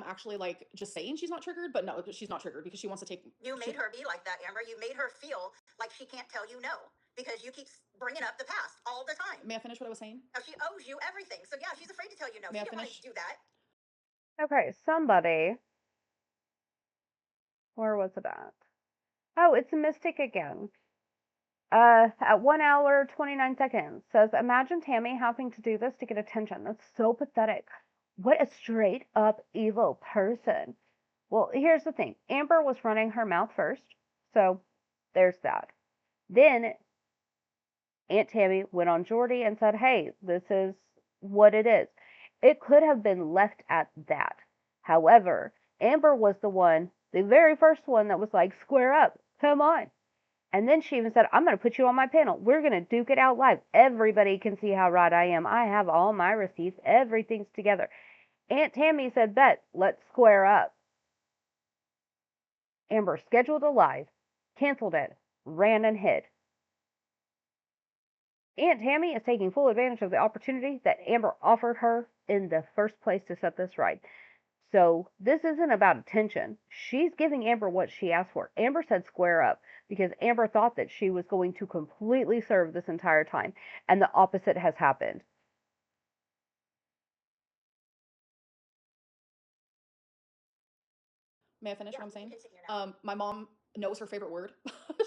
actually like just saying she's not triggered? But no, she's not triggered because she wants to take. You made her be like that, Amber. You made her feel like she can't tell you no because you keep bringing up the past all the time. May I finish what I was saying? Now she owes you everything, so yeah, she's afraid to tell you no. She don't want to do that. Okay, somebody. Where was it at? Oh, it's a Mystic again. At 1 hour, 29 seconds, says, imagine Tammy having to do this to get attention. That's so pathetic. What a straight up evil person. Well, here's the thing Amber was running her mouth first, so there's that. Then Aunt Tammy went on Jordy and said, hey, this is what it is. It could have been left at that. However, Amber was the very first one that was like, square up, come on. And then she even said, I'm going to put you on my panel. We're going to duke it out live. Everybody can see how right I am. I have all my receipts. Everything's together. Aunt Tammy said, bet, let's square up. Amber scheduled a live, canceled it, ran and hid. Aunt Tammy is taking full advantage of the opportunity that Amber offered her in the first place to set this right. So this isn't about attention. She's giving Amber what she asked for. Amber said square up because Amber thought that she was going to completely serve this entire time, and the opposite has happened. May I finish what I'm saying? My mom knows her favorite word.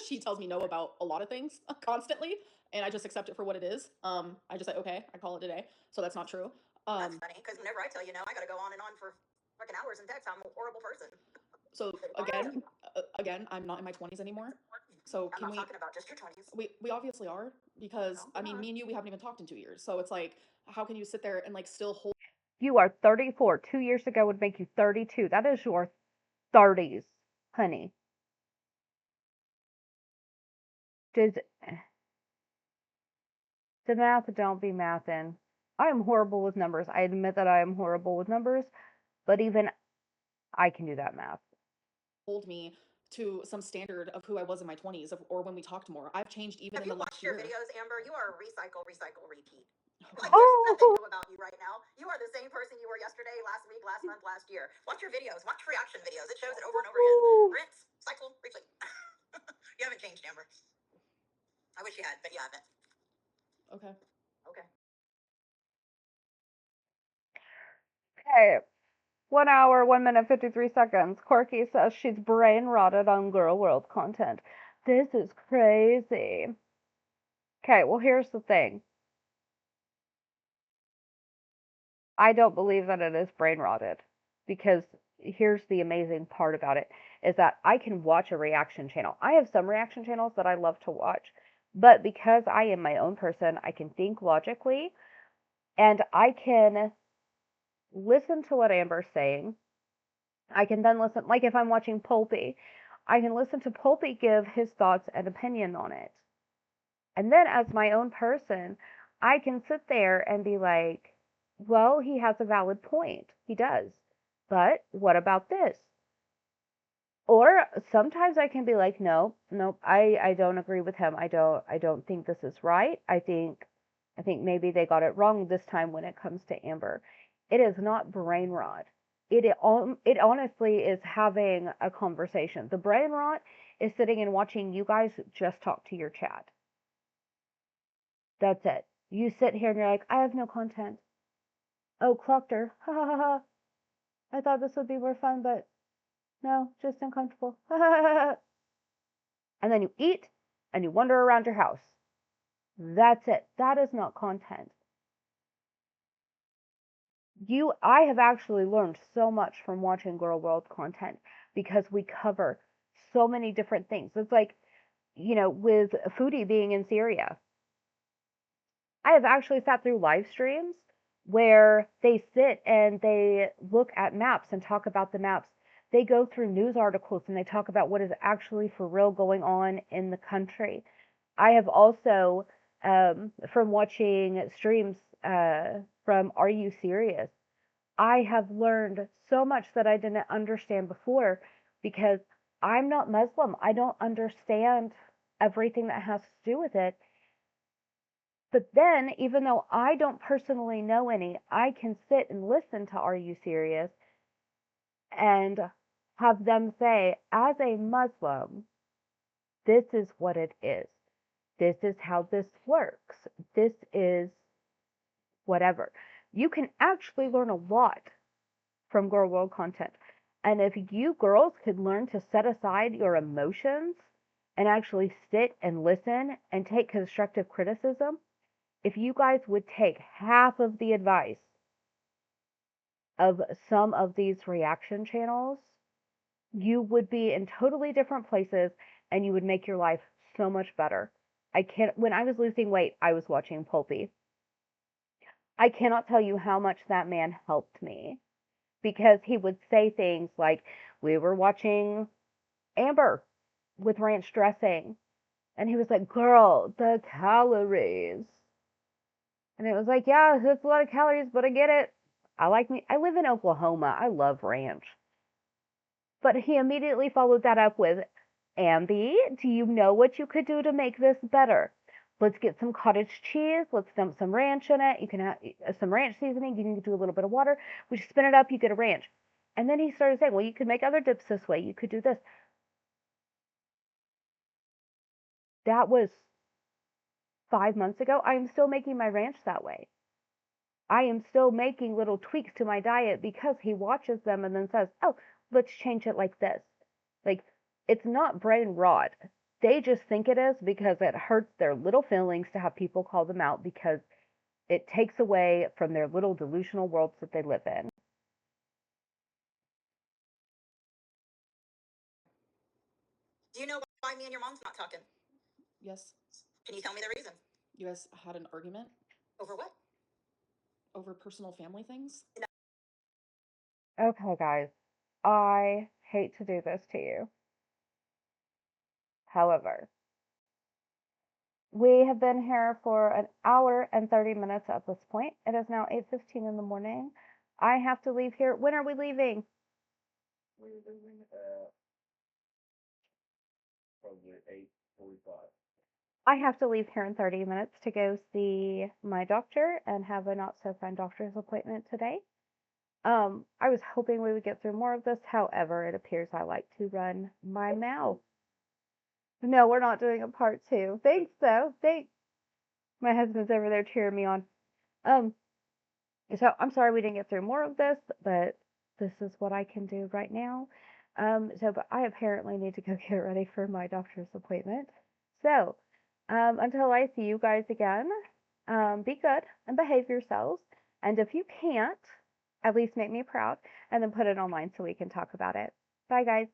She tells me no about a lot of things constantly, and I just accept it for what it is. I just say, okay, I call it a day. So that's not true. That's funny, because whenever I tell you no, I gotta go on and on for freaking hours and text. I'm a horrible person. So again, I'm not in my 20s anymore. So I'm not talking about just your 20s. We obviously are, because No, I mean, me and you, we haven't even talked in 2 years. So it's like, how can you sit there and like still hold You are 34. 2 years ago would make you 32. That is your 30s, honey. Does the math don't be mathin'. I am horrible with numbers. I admit that I am horrible with numbers, but even I can do that math. me to some standard of who I was in my 20s, or when we talked more? I've changed even Have in you the last watched your year. videos, Amber? You are a recycle, repeat. Like, there's nothing Oh, new about you right now. You are the same person you were yesterday, last week, last month, last year. Watch your videos. Watch reaction videos. It shows it over and over again. Rinse, cycle, replay. You haven't changed, Amber. I wish you had, but you haven't. Okay. Okay. okay. 1 hour, 1 minute, 53 seconds. Quirky says she's brain rotted on Girl World content. This is crazy. Okay, well, here's the thing. I don't believe that it is brain rotted because here's the amazing part about it is that I can watch a reaction channel. I have some reaction channels that I love to watch, but because I am my own person, I can think logically and I can listen to what Amber's saying. I can then listen, like if I'm watching Pulpy, I can listen to Pulpy give his thoughts and opinion on it. And then as my own person, I can sit there and be like, well, he has a valid point. He does. But what about this? Or sometimes I can be like, no, nope, I don't agree with him. I don't think this is right. I think maybe they got it wrong this time when it comes to Amber. It is not brain rot. It honestly is having a conversation. The brain rot is sitting and watching you guys just talk to your chat. That's it. You sit here and you're like, I have no content. Oh, clocked her. Ha ha ha ha. I thought this would be more fun, but no, just uncomfortable. Ha ha ha ha. And then you eat and you wander around your house. That's it. That is not content. I have actually learned so much from watching Girl World content because we cover so many different things. It's like, with Foodie being in Syria, I have actually sat through live streams where they sit and they look at maps and talk about the maps. They go through news articles and they talk about what is actually for real going on in the country. I have also, from watching streams from Are You Serious? I have learned so much that I didn't understand before because I'm not Muslim. I don't understand everything that has to do with it. But then, even though I don't personally know any, I can sit and listen to Are You Serious? And have them say, as a Muslim, this is what it is. This is how this works. This is whatever. You can actually learn a lot from Girl World content. And if you girls could learn to set aside your emotions and actually sit and listen and take constructive criticism, if you guys would take half of the advice of some of these reaction channels, you would be in totally different places and you would make your life so much better. When I was losing weight, I was watching Pulpy. I cannot tell you how much that man helped me because he would say things like, we were watching Amber with ranch dressing, and he was like, girl, the calories. And it was like, yeah, that's a lot of calories, but I get it. I live in Oklahoma. I love ranch. But he immediately followed that up with, Amby, do you know what you could do to make this better? Let's get some cottage cheese. Let's dump some ranch in it. You can have some ranch seasoning. You can do a little bit of water. We just spin it up. You get a ranch. And then he started saying, well, you could make other dips this way. You could do this. That was 5 months ago. I am still making my ranch that way. I am still making little tweaks to my diet because he watches them and then says, oh, let's change it like this. Like, it's not brain rot. They just think it is because it hurts their little feelings to have people call them out because it takes away from their little delusional worlds that they live in. Do you know why me and your mom's not talking? Yes. Can you tell me the reason? You guys had an argument? Over what? Over personal family things? Okay, guys, I hate to do this to you. However, we have been here for an hour and 30 minutes at this point. It is now 8:15 in the morning. I have to leave here. When are we leaving? We're leaving probably 8:45. I have to leave here in 30 minutes to go see my doctor and have a not so fun doctor's appointment today. I was hoping we would get through more of this. However, it appears I like to run my mouth. No, we're not doing a part two. Thanks, though. Thanks. My husband's over there cheering me on. Um, so I'm sorry we didn't get through more of this, but this is what I can do right now. But I apparently need to go get ready for my doctor's appointment. So, until I see you guys again, be good and behave yourselves. And if you can't, at least make me proud and then put it online so we can talk about it. Bye, guys.